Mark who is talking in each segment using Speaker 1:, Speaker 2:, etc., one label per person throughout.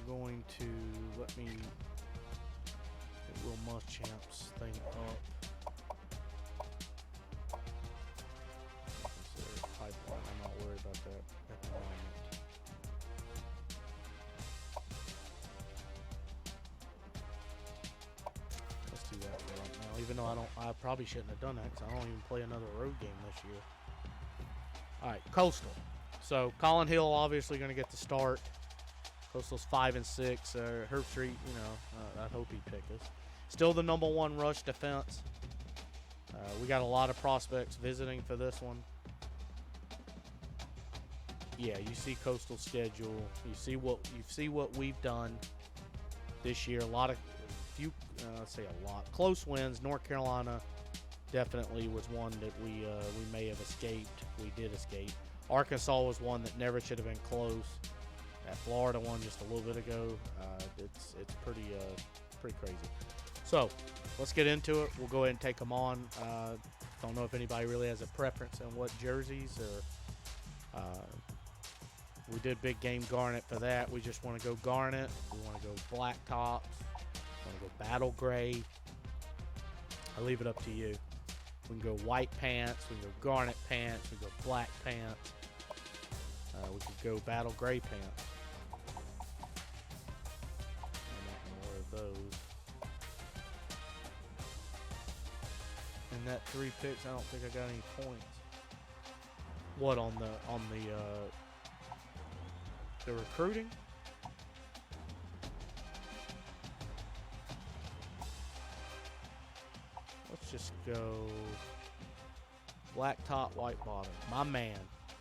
Speaker 1: going to let me get Will Muschamp's thing up. Is there a pipeline? I'm not worried about that at the moment. Let's do that for right now. Even though I probably shouldn't have done that because I don't even play another road game this year. All right, Coastal. So Colin Hill obviously going to get the start. Coastal's 5-6. Herb Street, I hope he pick us. Still the number one rush defense. We got a lot of prospects visiting for this one. Yeah, you see Coastal's schedule. You see what we've done this year. Let's say a lot close wins. North Carolina definitely was one that we may have escaped. We did escape. Arkansas was one that never should have been close. That Florida one just a little bit ago. It's pretty crazy. So let's get into it. We'll go ahead and take them on. Don't know if anybody really has a preference on what jerseys or. We did big game garnet for that. We just want to go garnet. We want to go black tops. We want to go battle gray. I leave it up to you. We can go white pants. We can go garnet pants. We can go black pants. We could go battle gray pants. I'm not going to wear those. And that 3 picks, I don't think I got any points. What on the recruiting? Let's just go black top, white bottom. My man.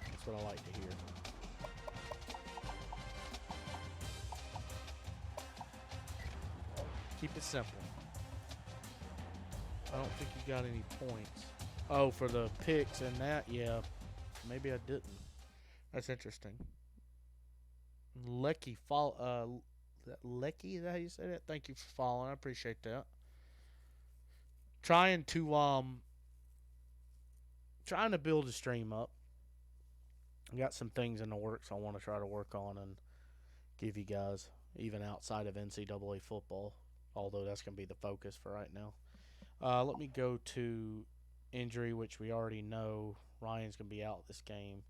Speaker 1: That's what I like to hear. Keep it simple. I don't think you got any points. Oh, for the picks and that? Yeah. Maybe I didn't. That's interesting. Lecky, Lecky, is that how you say that? Thank you for following. I appreciate that. Trying to build a stream up. I got some things in the works I want to try to work on and give you guys, even outside of NCAA football. Although that's going to be the focus for right now. Let me go to injury, which we already know. Ryan's going to be out this game.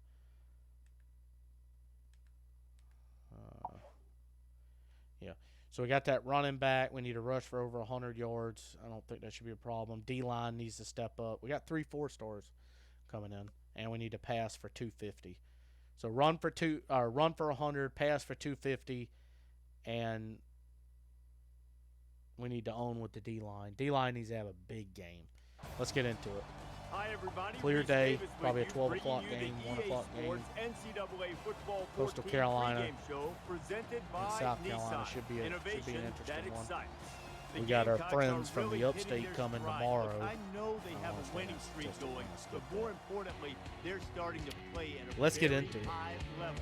Speaker 1: Yeah. So we got that running back. We need to rush for over 100 yards. I don't think that should be a problem. D-line needs to step up. We got 3 4-stars coming in, and we need to pass for 250. So run for 100, pass for 250, and we need to own with the D-line. D-line needs to have a big game. Let's get into it.
Speaker 2: Hi, everybody.
Speaker 1: Clear day, probably a 12 o'clock game, 1 o'clock game.
Speaker 2: NCAA Football
Speaker 1: Coastal Carolina
Speaker 2: show presented by
Speaker 1: and South Carolina
Speaker 2: Nissan.
Speaker 1: should be an
Speaker 2: Innovation
Speaker 1: interesting one.
Speaker 2: excites.
Speaker 1: We got our
Speaker 2: Gamecocks
Speaker 1: friends
Speaker 2: are
Speaker 1: from
Speaker 2: really
Speaker 1: the
Speaker 2: hitting
Speaker 1: upstate
Speaker 2: their
Speaker 1: coming
Speaker 2: stride.
Speaker 1: tomorrow.
Speaker 2: Look, I know they have a winning streak going, but more importantly, they're starting to play at a
Speaker 1: Let's get
Speaker 2: very
Speaker 1: into it.
Speaker 2: high level.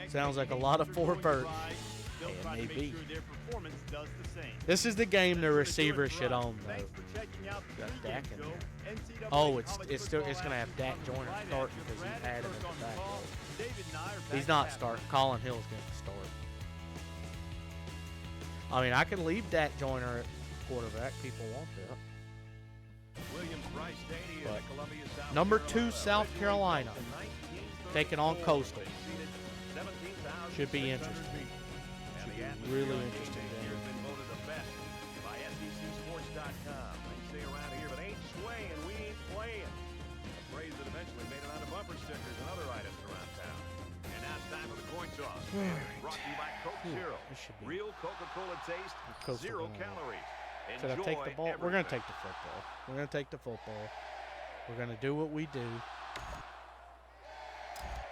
Speaker 1: Sounds like a lot of 4 verts.
Speaker 2: They'll
Speaker 1: And
Speaker 2: try to
Speaker 1: they
Speaker 2: make
Speaker 1: beat.
Speaker 2: sure their performance does the same.
Speaker 1: This is the game the receiver should own, though.
Speaker 2: Thanks for checking out the
Speaker 1: Got
Speaker 2: pregame
Speaker 1: Dak in
Speaker 2: show.
Speaker 1: there.
Speaker 2: NCAA
Speaker 1: Oh, it's
Speaker 2: college
Speaker 1: still
Speaker 2: football
Speaker 1: going to have
Speaker 2: action
Speaker 1: Dak
Speaker 2: comes
Speaker 1: Joyner
Speaker 2: right
Speaker 1: start
Speaker 2: at you.
Speaker 1: because he
Speaker 2: Brad
Speaker 1: had him
Speaker 2: Kirk
Speaker 1: at
Speaker 2: on
Speaker 1: the back.
Speaker 2: call. David and I are back
Speaker 1: He's
Speaker 2: to
Speaker 1: not
Speaker 2: back.
Speaker 1: starting. Colin Hill's going to start. I mean, I could leave Dak Joyner at quarterback. People want that.
Speaker 3: Williams-Brice Stadium
Speaker 1: But
Speaker 3: in Columbia, South
Speaker 1: number
Speaker 3: Carolina.
Speaker 1: 2, South Carolina, taking on Coastal. Should be
Speaker 3: 17,600
Speaker 1: interesting.
Speaker 3: people. And the atmosphere
Speaker 1: Really
Speaker 3: on
Speaker 1: interesting
Speaker 3: game day
Speaker 1: game.
Speaker 3: here has been voted the best by SECSports.com. They say around here, but ain't swaying, we ain't playing. A phrase that eventually made it onto bumper stickers and other items around town. And now it's time for the coin toss. Brought to you by Coke Zero.
Speaker 1: This should be
Speaker 3: Real Coca-Cola taste,
Speaker 1: Coastal
Speaker 3: 0
Speaker 1: going.
Speaker 3: calories.
Speaker 1: Should I
Speaker 3: Enjoy
Speaker 1: take the ball?
Speaker 3: every
Speaker 1: We're going to
Speaker 3: bit.
Speaker 1: take the football. We're going to take the football. We're going to do what we do.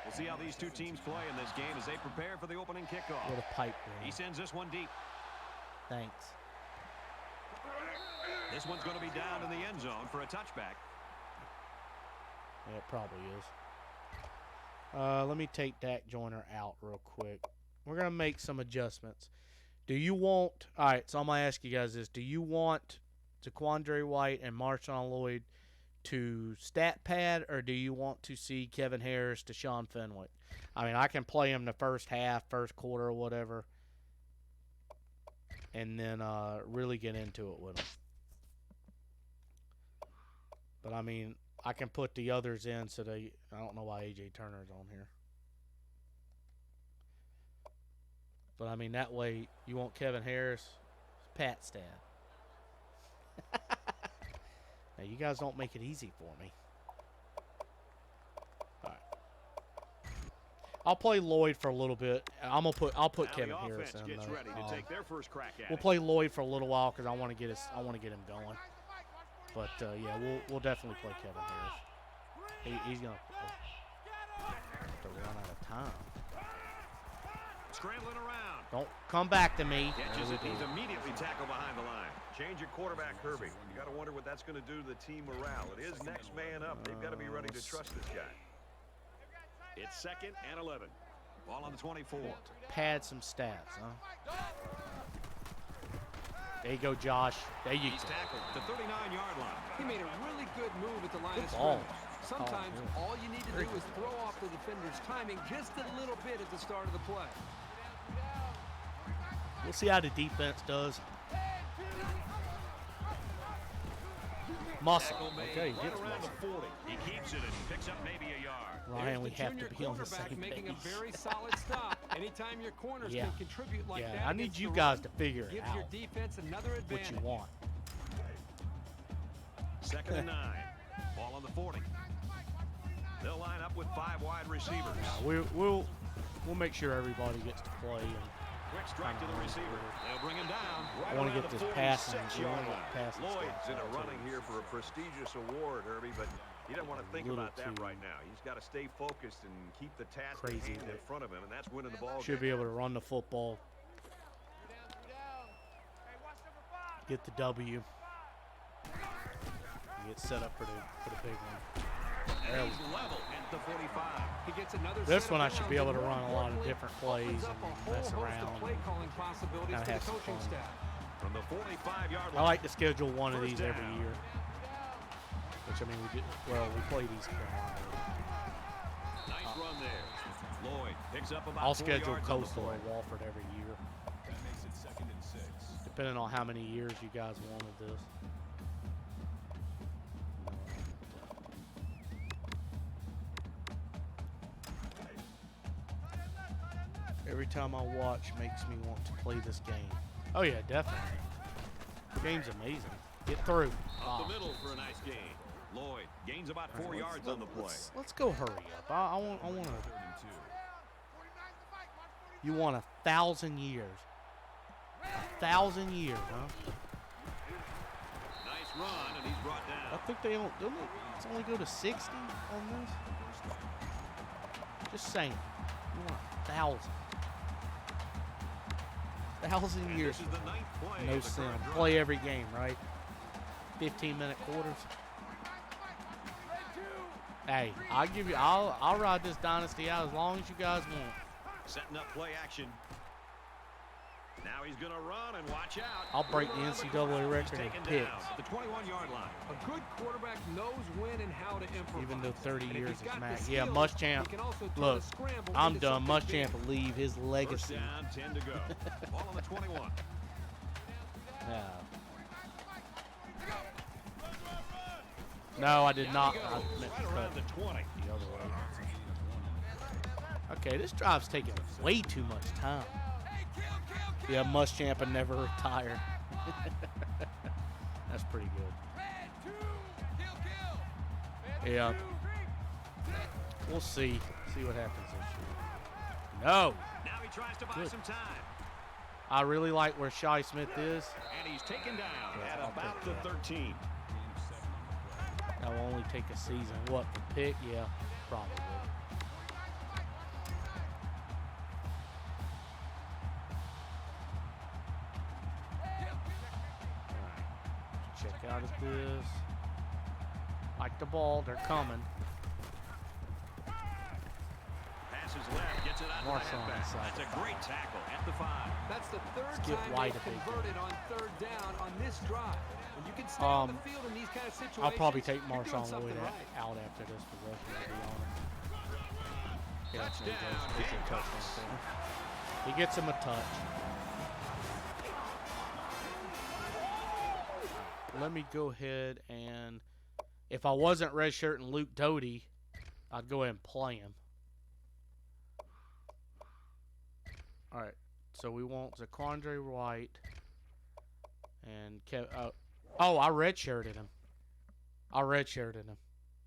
Speaker 3: We'll see how these two teams play in this game as they prepare for the opening kickoff.
Speaker 1: What a pipe
Speaker 3: He
Speaker 1: game.
Speaker 3: sends this one deep.
Speaker 1: Thanks.
Speaker 3: This one's going to be down in the end zone for a touchback.
Speaker 1: Yeah, it probably is. Let me take Dak Joyner out real quick. We're going to make some adjustments. Do you want... All right, so I'm going to ask you guys this. Do you want Taquandre White and Marshawn Lloyd to stat pad, or do you want to see Kevin Harris to Sean Fenwick? I mean, I can play him the first half, first quarter, or whatever. and then really get into it with them. But I mean, I can put the others in so they. I don't know why AJ Turner's on here. But I mean, that way you want Kevin Harris, Pat Stab. Now you guys don't make it easy for me. All right. I'll play Lloyd for a little bit. I'll put Kevin Harris in.
Speaker 3: Gets ready to take their first crack at
Speaker 1: we'll play Lloyd for a little while because I want to get him going. But yeah, we'll definitely play Kevin Harris. He's gonna have to run out of time.
Speaker 3: Scrambling around.
Speaker 1: Don't come back to me.
Speaker 3: Catches it. He's immediately tackled behind the line. Change your quarterback, Kirby. You got to wonder what that's going to do to the team morale. It is next man up. They've got to be ready to trust this guy. It's 2nd and 11. Ball on the 24.
Speaker 1: Pad some stats, huh? There you go, Josh. There you
Speaker 3: He's
Speaker 1: go.
Speaker 3: tackled at the 39-yard line.
Speaker 4: He made a really good move at the line of
Speaker 1: ball.
Speaker 4: scrimmage. Sometimes all you need to do is throw off the defender's timing just a little bit at the start of the play.
Speaker 1: We'll see how the defense does. Muscle. Okay, he
Speaker 3: Right
Speaker 1: gets
Speaker 3: around
Speaker 1: muscle.
Speaker 3: the 40. He keeps it and picks up maybe a yard.
Speaker 1: Ryan, we
Speaker 4: There's the
Speaker 1: have to
Speaker 4: junior
Speaker 1: be on the
Speaker 4: quarterback
Speaker 1: same
Speaker 4: making
Speaker 1: page.
Speaker 4: a very solid stop. Anytime your corners
Speaker 1: Yeah.
Speaker 4: can contribute like that,
Speaker 1: I need
Speaker 4: against
Speaker 1: you
Speaker 4: the
Speaker 1: guys
Speaker 4: run,
Speaker 1: to figure it
Speaker 4: gives your
Speaker 1: out
Speaker 4: defense another
Speaker 1: what
Speaker 4: advantage.
Speaker 1: you want.
Speaker 3: 2nd and 9. Ball on the 40. They'll line up with 5 wide receivers.
Speaker 1: We'll make sure everybody gets to play. And
Speaker 3: Quick strike to the receiver. They'll bring him down.
Speaker 1: I want to get this passing.
Speaker 3: Passing Lloyd's in a running here for a prestigious award, Herbie, but he doesn't want to think about that right now. He's got to stay focused and keep the task at hand in front of him, and that's winning the ball.
Speaker 1: Should be able to run the football. Get the W. Get set up for the big one.
Speaker 3: And he's level at the 45.
Speaker 4: He gets another
Speaker 1: This
Speaker 4: set
Speaker 1: one
Speaker 4: of
Speaker 1: I should
Speaker 4: downs
Speaker 1: be able
Speaker 4: and
Speaker 1: to
Speaker 4: more
Speaker 1: run a lot of
Speaker 4: importantly,
Speaker 1: different plays
Speaker 4: opens up
Speaker 1: and
Speaker 4: a whole
Speaker 1: mess
Speaker 4: host of
Speaker 1: around
Speaker 4: play calling possibilities
Speaker 1: kinda
Speaker 4: for
Speaker 1: have
Speaker 4: the
Speaker 1: some
Speaker 4: coaching
Speaker 1: fun.
Speaker 4: staff.
Speaker 3: From the 45-yard
Speaker 1: I
Speaker 3: line.
Speaker 1: like to schedule one of
Speaker 3: First
Speaker 1: these every
Speaker 3: down.
Speaker 1: year. Which I mean we play these Carolina.
Speaker 3: Nice run there. Lloyd picks up about
Speaker 1: I'll
Speaker 3: 4
Speaker 1: schedule
Speaker 3: yards on the
Speaker 1: Coastal
Speaker 3: play.
Speaker 1: or Walford every year.
Speaker 5: That makes it 2nd and 6.
Speaker 1: Depending on how many years you guys wanted this. Every time I watch makes me want to play this game. Oh yeah, definitely. The game's amazing. Get through.
Speaker 3: Up the middle for a nice gain. Lloyd gains about 4 yards on the play.
Speaker 1: Let's go hurry up. I want to.
Speaker 5: 3rd and 2.
Speaker 1: You want 1,000 years. 1,000 years, huh?
Speaker 3: Nice run, and he's brought
Speaker 1: I
Speaker 3: down.
Speaker 1: think they don't. It's only go to 60 on this. Just saying. You want 1,000. 1,000
Speaker 3: And
Speaker 1: years.
Speaker 3: this is the 9th play
Speaker 1: No
Speaker 3: of the
Speaker 1: sin.
Speaker 3: current drive.
Speaker 1: Play every game, right? 15-minute quarters. Hey, I'll ride this dynasty out as long as you guys want.
Speaker 3: Setting up play action. Now he's going to run and watch out.
Speaker 1: I'll break the
Speaker 3: Around the
Speaker 1: NCAA
Speaker 3: corner,
Speaker 1: record
Speaker 3: he's
Speaker 1: in
Speaker 3: taken
Speaker 1: picks.
Speaker 3: down at the 21-yard line.
Speaker 4: A good quarterback knows when and how to improvise.
Speaker 1: Even though 30
Speaker 4: And if
Speaker 1: years
Speaker 4: he's
Speaker 1: is
Speaker 4: got the
Speaker 1: max. Yeah,
Speaker 4: skills,
Speaker 1: Muschamp.
Speaker 4: he can also turn
Speaker 1: Look,
Speaker 4: a scramble
Speaker 1: I'm
Speaker 4: into
Speaker 1: done.
Speaker 4: something big.
Speaker 1: Muschamp will leave his
Speaker 3: First
Speaker 1: legacy.
Speaker 3: down, 10 to go. Ball on the 21.
Speaker 1: Yeah. No, I did not. I meant to
Speaker 3: Right
Speaker 1: cut
Speaker 3: around the 20.
Speaker 1: the other way. Okay, this drive's taking way too much time. Yeah, Muschamp and never retire. That's pretty good. Yeah. We'll see. See what happens this year. No.
Speaker 3: Now he tries to buy
Speaker 1: Good.
Speaker 3: some time.
Speaker 1: I really like where Shi Smith is.
Speaker 3: And he's taken down
Speaker 1: Yeah,
Speaker 3: at
Speaker 1: I'll
Speaker 3: about
Speaker 1: take
Speaker 3: the
Speaker 1: that.
Speaker 3: 13.
Speaker 1: That will only take a season. What, the pick? Yeah, probably. Alright. Check out at this. Like the ball, they're coming.
Speaker 3: Passes left, gets it out to the
Speaker 1: Marshall
Speaker 3: halfback.
Speaker 1: inside
Speaker 3: That's
Speaker 1: the
Speaker 3: a great tackle at the 5.
Speaker 4: That's the third
Speaker 1: Let's give
Speaker 4: time
Speaker 1: White
Speaker 4: they've
Speaker 1: a big
Speaker 4: converted on 3rd down on this drive. When you can stay on the field in these kind of situations,
Speaker 1: I'll probably take
Speaker 4: you're doing
Speaker 1: Marshawn Lloyd
Speaker 4: something right.
Speaker 1: out after this possession, to be honest. Yeah,
Speaker 3: Touchdown,
Speaker 1: it's a
Speaker 3: Gamecock.
Speaker 1: touchdown for him. He gets him a touch. let me go ahead and, if I wasn't redshirting Luke Doty, I'd go ahead and play him. All right, so we want Zaquandre White and oh, I redshirted him.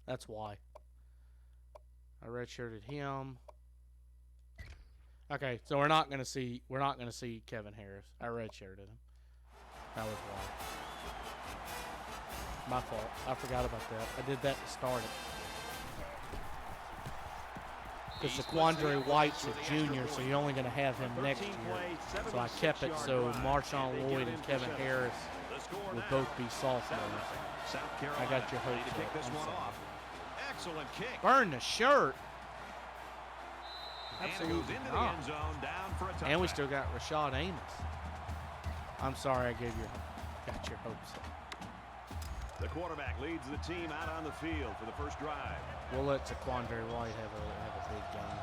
Speaker 1: That's why. I redshirted him. Okay, so we're not gonna see Kevin Harris. I redshirted him. That was why. My fault. I forgot about that. I did that to start it. Because Zaquandre White's a junior, so you're only going to have him next year. So I kept it so Marshawn Lloyd and Kevin Harris will both be sophomores. I got your hopes up.
Speaker 3: Excellent kick.
Speaker 1: Burn the shirt. Absolutely not. And we still got Rashad Amos. I'm sorry I got your hopes up.
Speaker 3: The quarterback leads the team out on the field for the first drive.
Speaker 1: We'll let Zaquandre White have a big game.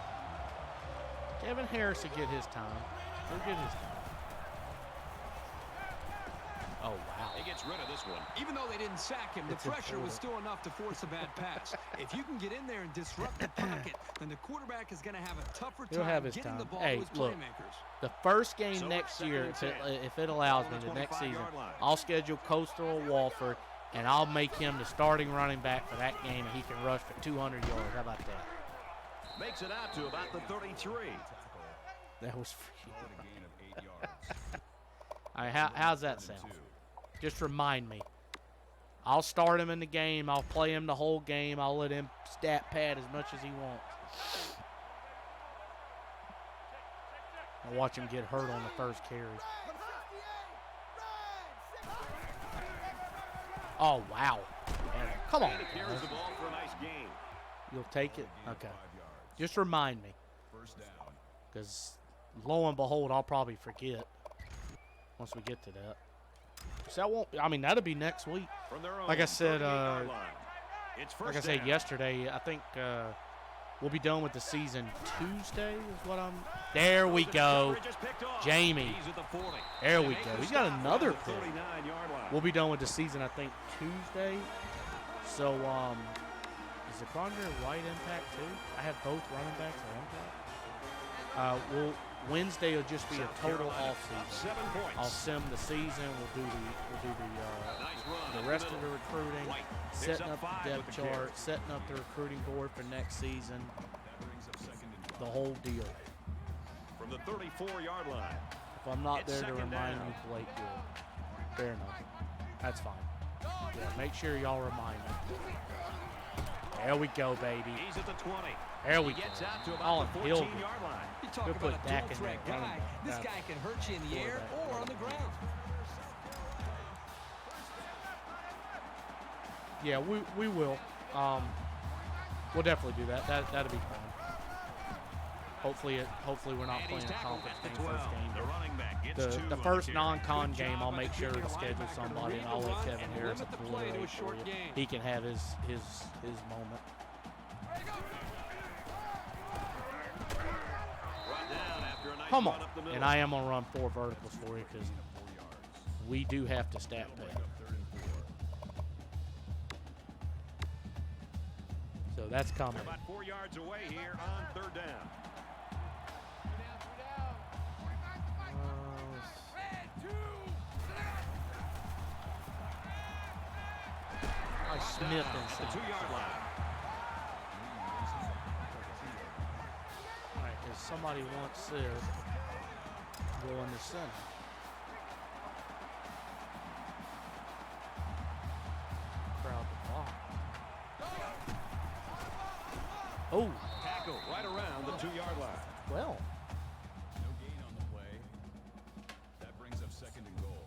Speaker 1: Kevin Harris will get his time. He'll get his time. Oh, wow.
Speaker 3: He gets rid of this one.
Speaker 4: Even though they didn't sack him, the pressure was still enough to force a bad pass. If you can get in there and disrupt the pocket, then the quarterback is going to have a tougher time getting the ball to his playmakers.
Speaker 1: The first game next year, if it allows me, the next season, I'll schedule Coastal or Walford, and I'll make him the starting running back for that game, and he can rush for 200 yards. How about that?
Speaker 3: Makes it out to about the 33.
Speaker 1: That was free. All right, how's that sound? Just remind me. I'll start him in the game. I'll play him the whole game. I'll let him stat pad as much as he wants. I'll watch him get hurt on the first carry. Oh, wow. Come on. You'll take it? Okay. Just remind me. Because lo and behold, I'll probably forget once we get to that. So that won't, I mean, that'll be next week. Like I said, yesterday, I think we'll be done with the season Tuesday is what I'm. There we go. Jamie. There we go. He's got another pick. We'll be done with the season, I think, Tuesday. So, is Zaquandre White impact too? I have both running backs on impact. Wednesday will just be a total off season. I'll sim the season. We'll do the rest of the recruiting, setting up the depth chart, setting up the recruiting board for next season. The whole deal.
Speaker 3: From the 34-yard line.
Speaker 1: If I'm not there to remind you, Blake will. Fair enough. That's fine. Yeah, make sure y'all remind me. There we go, baby.
Speaker 3: He's at the 20.
Speaker 1: There we go. All in field.
Speaker 4: You talk about a dual threat guy. This guy can hurt you in the air or on the ground.
Speaker 1: Yeah, we will. We'll definitely do that. That'll be fun. Hopefully we're not playing a conference game first game. The first non-con game, I'll make sure to schedule somebody, and I'll let Kevin Harris play to a short game. He can have his moment. Come on. And I am going to run 4 verticals for you because we do have to stat pad. So that's coming.
Speaker 3: About 4 yards away here on 3rd down.
Speaker 1: Smith inside.
Speaker 3: The 2-yard line.
Speaker 1: All right, if somebody wants this, go in the center. Crowd the block. Oh.
Speaker 3: Tackle right around the 2-yard line.
Speaker 1: Well.
Speaker 5: No gain on the play. That brings up 2nd and goal.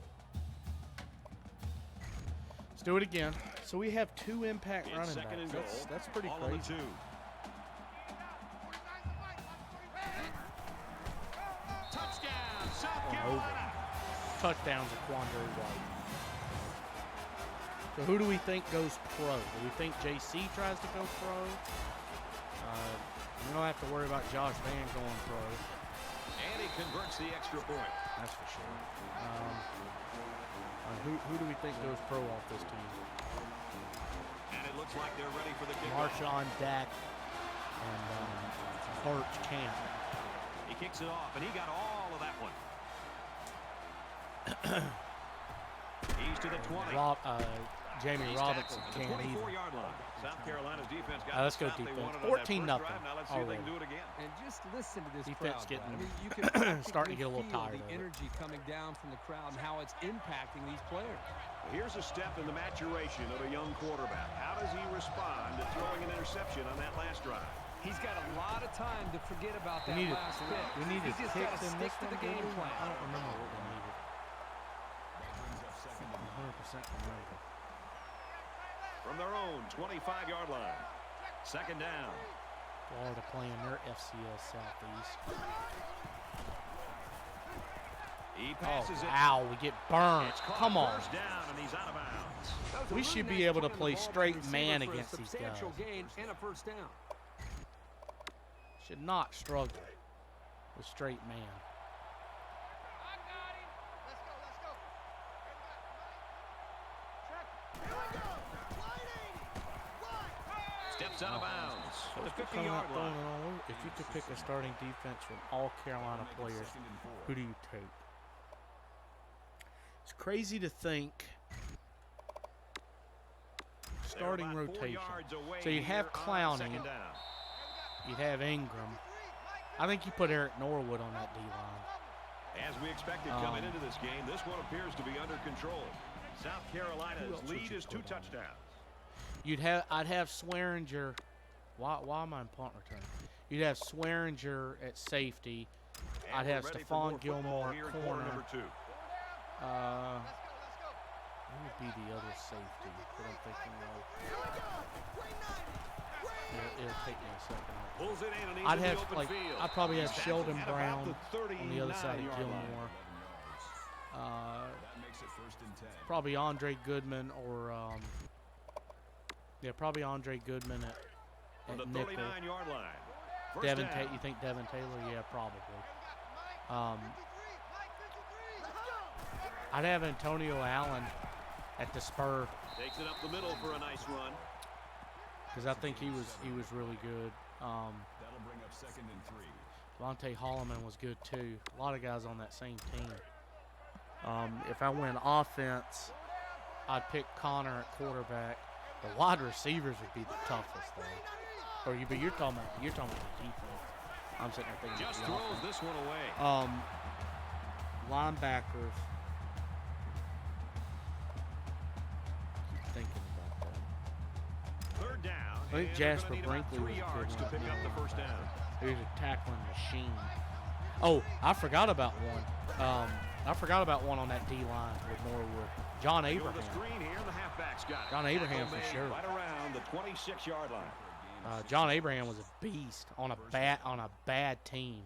Speaker 1: Let's do it again. So we have 2 impact running backs. That's pretty crazy.
Speaker 3: Touchdown, South Carolina.
Speaker 1: Touchdowns of Zaquandre White. So who do we think goes pro? Do we think JC tries to go pro? We don't have to worry about Josh Van going pro.
Speaker 3: And he converts the extra point.
Speaker 1: That's for sure. Who do we think goes pro off this team?
Speaker 3: And it looks like they're ready for the kickoff.
Speaker 1: Marshawn, Dak, and Birch Camp.
Speaker 3: He kicks it off, and he got all of that one. He's to the 20.
Speaker 1: Jamie Robinson can't either.
Speaker 3: 24-yard line. South Carolina's defense got
Speaker 1: Let's go defense. 14-0.
Speaker 3: Now let's see if they
Speaker 1: Already.
Speaker 3: can do it again.
Speaker 4: And just listen to this
Speaker 1: Defense
Speaker 4: crowd.
Speaker 1: getting-
Speaker 4: Brad. I mean, you can
Speaker 1: starting to get a little
Speaker 4: feel
Speaker 1: tired
Speaker 4: the
Speaker 1: of it.
Speaker 4: energy coming down from the crowd and how it's impacting these players.
Speaker 3: Here's a step in the maturation of a young quarterback. How does he respond to throwing an interception on that last drive?
Speaker 4: He's got a lot of time to forget about that
Speaker 1: We need
Speaker 4: last pick.
Speaker 1: We need
Speaker 4: He's
Speaker 1: to
Speaker 4: just
Speaker 1: kick
Speaker 4: got to
Speaker 1: in
Speaker 4: stick
Speaker 1: this
Speaker 4: to the
Speaker 1: one,
Speaker 4: game
Speaker 1: didn't we?
Speaker 4: plan.
Speaker 1: I don't remember what we needed.
Speaker 5: That brings up second and
Speaker 1: 100% remember.
Speaker 3: From their own 25-yard line. Second down.
Speaker 1: Florida playing their FCS Southeast.
Speaker 3: He
Speaker 1: Oh,
Speaker 3: passes it.
Speaker 1: wow, we get burned.
Speaker 3: It's caught
Speaker 1: Come on.
Speaker 3: first down, and he's out of bounds.
Speaker 4: That was a
Speaker 1: We
Speaker 4: really
Speaker 1: should be
Speaker 4: nice
Speaker 1: able to
Speaker 4: play on
Speaker 1: play
Speaker 4: the ball by
Speaker 1: straight
Speaker 4: the receiver
Speaker 1: man
Speaker 4: for a
Speaker 1: against these
Speaker 4: substantial
Speaker 1: guys.
Speaker 4: gain and a first down.
Speaker 1: Should not struggle with straight man.
Speaker 3: Steps out of bounds. At the
Speaker 1: Coming
Speaker 3: 50-yard
Speaker 1: out throwing
Speaker 3: line.
Speaker 1: it all over. If you could pick a starting defense from all Carolina players, who do you take? It's crazy to think. Starting
Speaker 3: They're about 4
Speaker 1: rotation.
Speaker 3: yards away
Speaker 1: So you'd have
Speaker 3: here on
Speaker 1: Clowney.
Speaker 3: second down.
Speaker 1: You'd have Ingram. I think you put Eric Norwood on that D-line.
Speaker 3: As we expected coming into this game, this one appears to be under control. South
Speaker 1: Who
Speaker 3: Carolina's
Speaker 1: else would
Speaker 3: lead
Speaker 1: you
Speaker 3: is 2
Speaker 1: put on?
Speaker 3: touchdowns.
Speaker 1: I'd have Swearinger. Why am I in punt return? You'd have Swearinger at safety.
Speaker 3: And
Speaker 1: I'd
Speaker 3: we're
Speaker 1: have
Speaker 3: ready for
Speaker 1: Stephon
Speaker 3: more football
Speaker 1: Gilmore
Speaker 3: here
Speaker 1: at
Speaker 3: in quarter
Speaker 1: corner.
Speaker 3: number 2.
Speaker 1: Who would be the other safety that I'm thinking of? It'll take me a second.
Speaker 3: Pulls it in and he's
Speaker 1: I'd
Speaker 3: in the
Speaker 1: have
Speaker 3: open
Speaker 1: like
Speaker 3: field.
Speaker 1: I'd probably have
Speaker 3: He's back
Speaker 1: Sheldon
Speaker 3: at about
Speaker 1: Brown
Speaker 3: the
Speaker 1: on the other side of
Speaker 3: 39-yard
Speaker 1: Gilmore.
Speaker 5: That makes it first and 10.
Speaker 1: Probably Andre Goodman or probably Andre Goodman
Speaker 3: On the
Speaker 1: at nickel.
Speaker 3: 39-yard line. First
Speaker 1: Devin
Speaker 3: down.
Speaker 1: Taylor, you think Devin Taylor? Yeah, probably. I'd have Antonio Allen at the spur
Speaker 3: Takes it up the middle for a nice run.
Speaker 1: because I think he was really good.
Speaker 5: That'll bring up second and 3.
Speaker 1: Devontae Holloman was good too. A lot of guys on that same team. If I went offense, I'd pick Connor at quarterback. The wide receivers would be the toughest though. But you're talking about the defense. I'm sitting there thinking
Speaker 3: Just
Speaker 1: about the
Speaker 3: throws
Speaker 1: offense.
Speaker 3: this one away.
Speaker 1: Linebackers. Keep thinking about that.
Speaker 3: Third down.
Speaker 1: I think
Speaker 3: and they're
Speaker 1: Jasper
Speaker 3: gonna need about
Speaker 1: Brinkley
Speaker 3: 3
Speaker 1: was a
Speaker 3: yards
Speaker 1: good
Speaker 3: to pick
Speaker 1: one.
Speaker 3: up the first down.
Speaker 1: He was a tackling machine. Oh, I forgot about one. I forgot about one on that D line with Norwood. John
Speaker 3: Go to
Speaker 1: Abraham.
Speaker 3: the screen here, and the halfback's got it.
Speaker 1: John Abraham
Speaker 3: Tackle
Speaker 1: for
Speaker 3: made
Speaker 1: sure.
Speaker 3: Right around the 26-yard line.
Speaker 1: John Abraham was a beast on a bad team.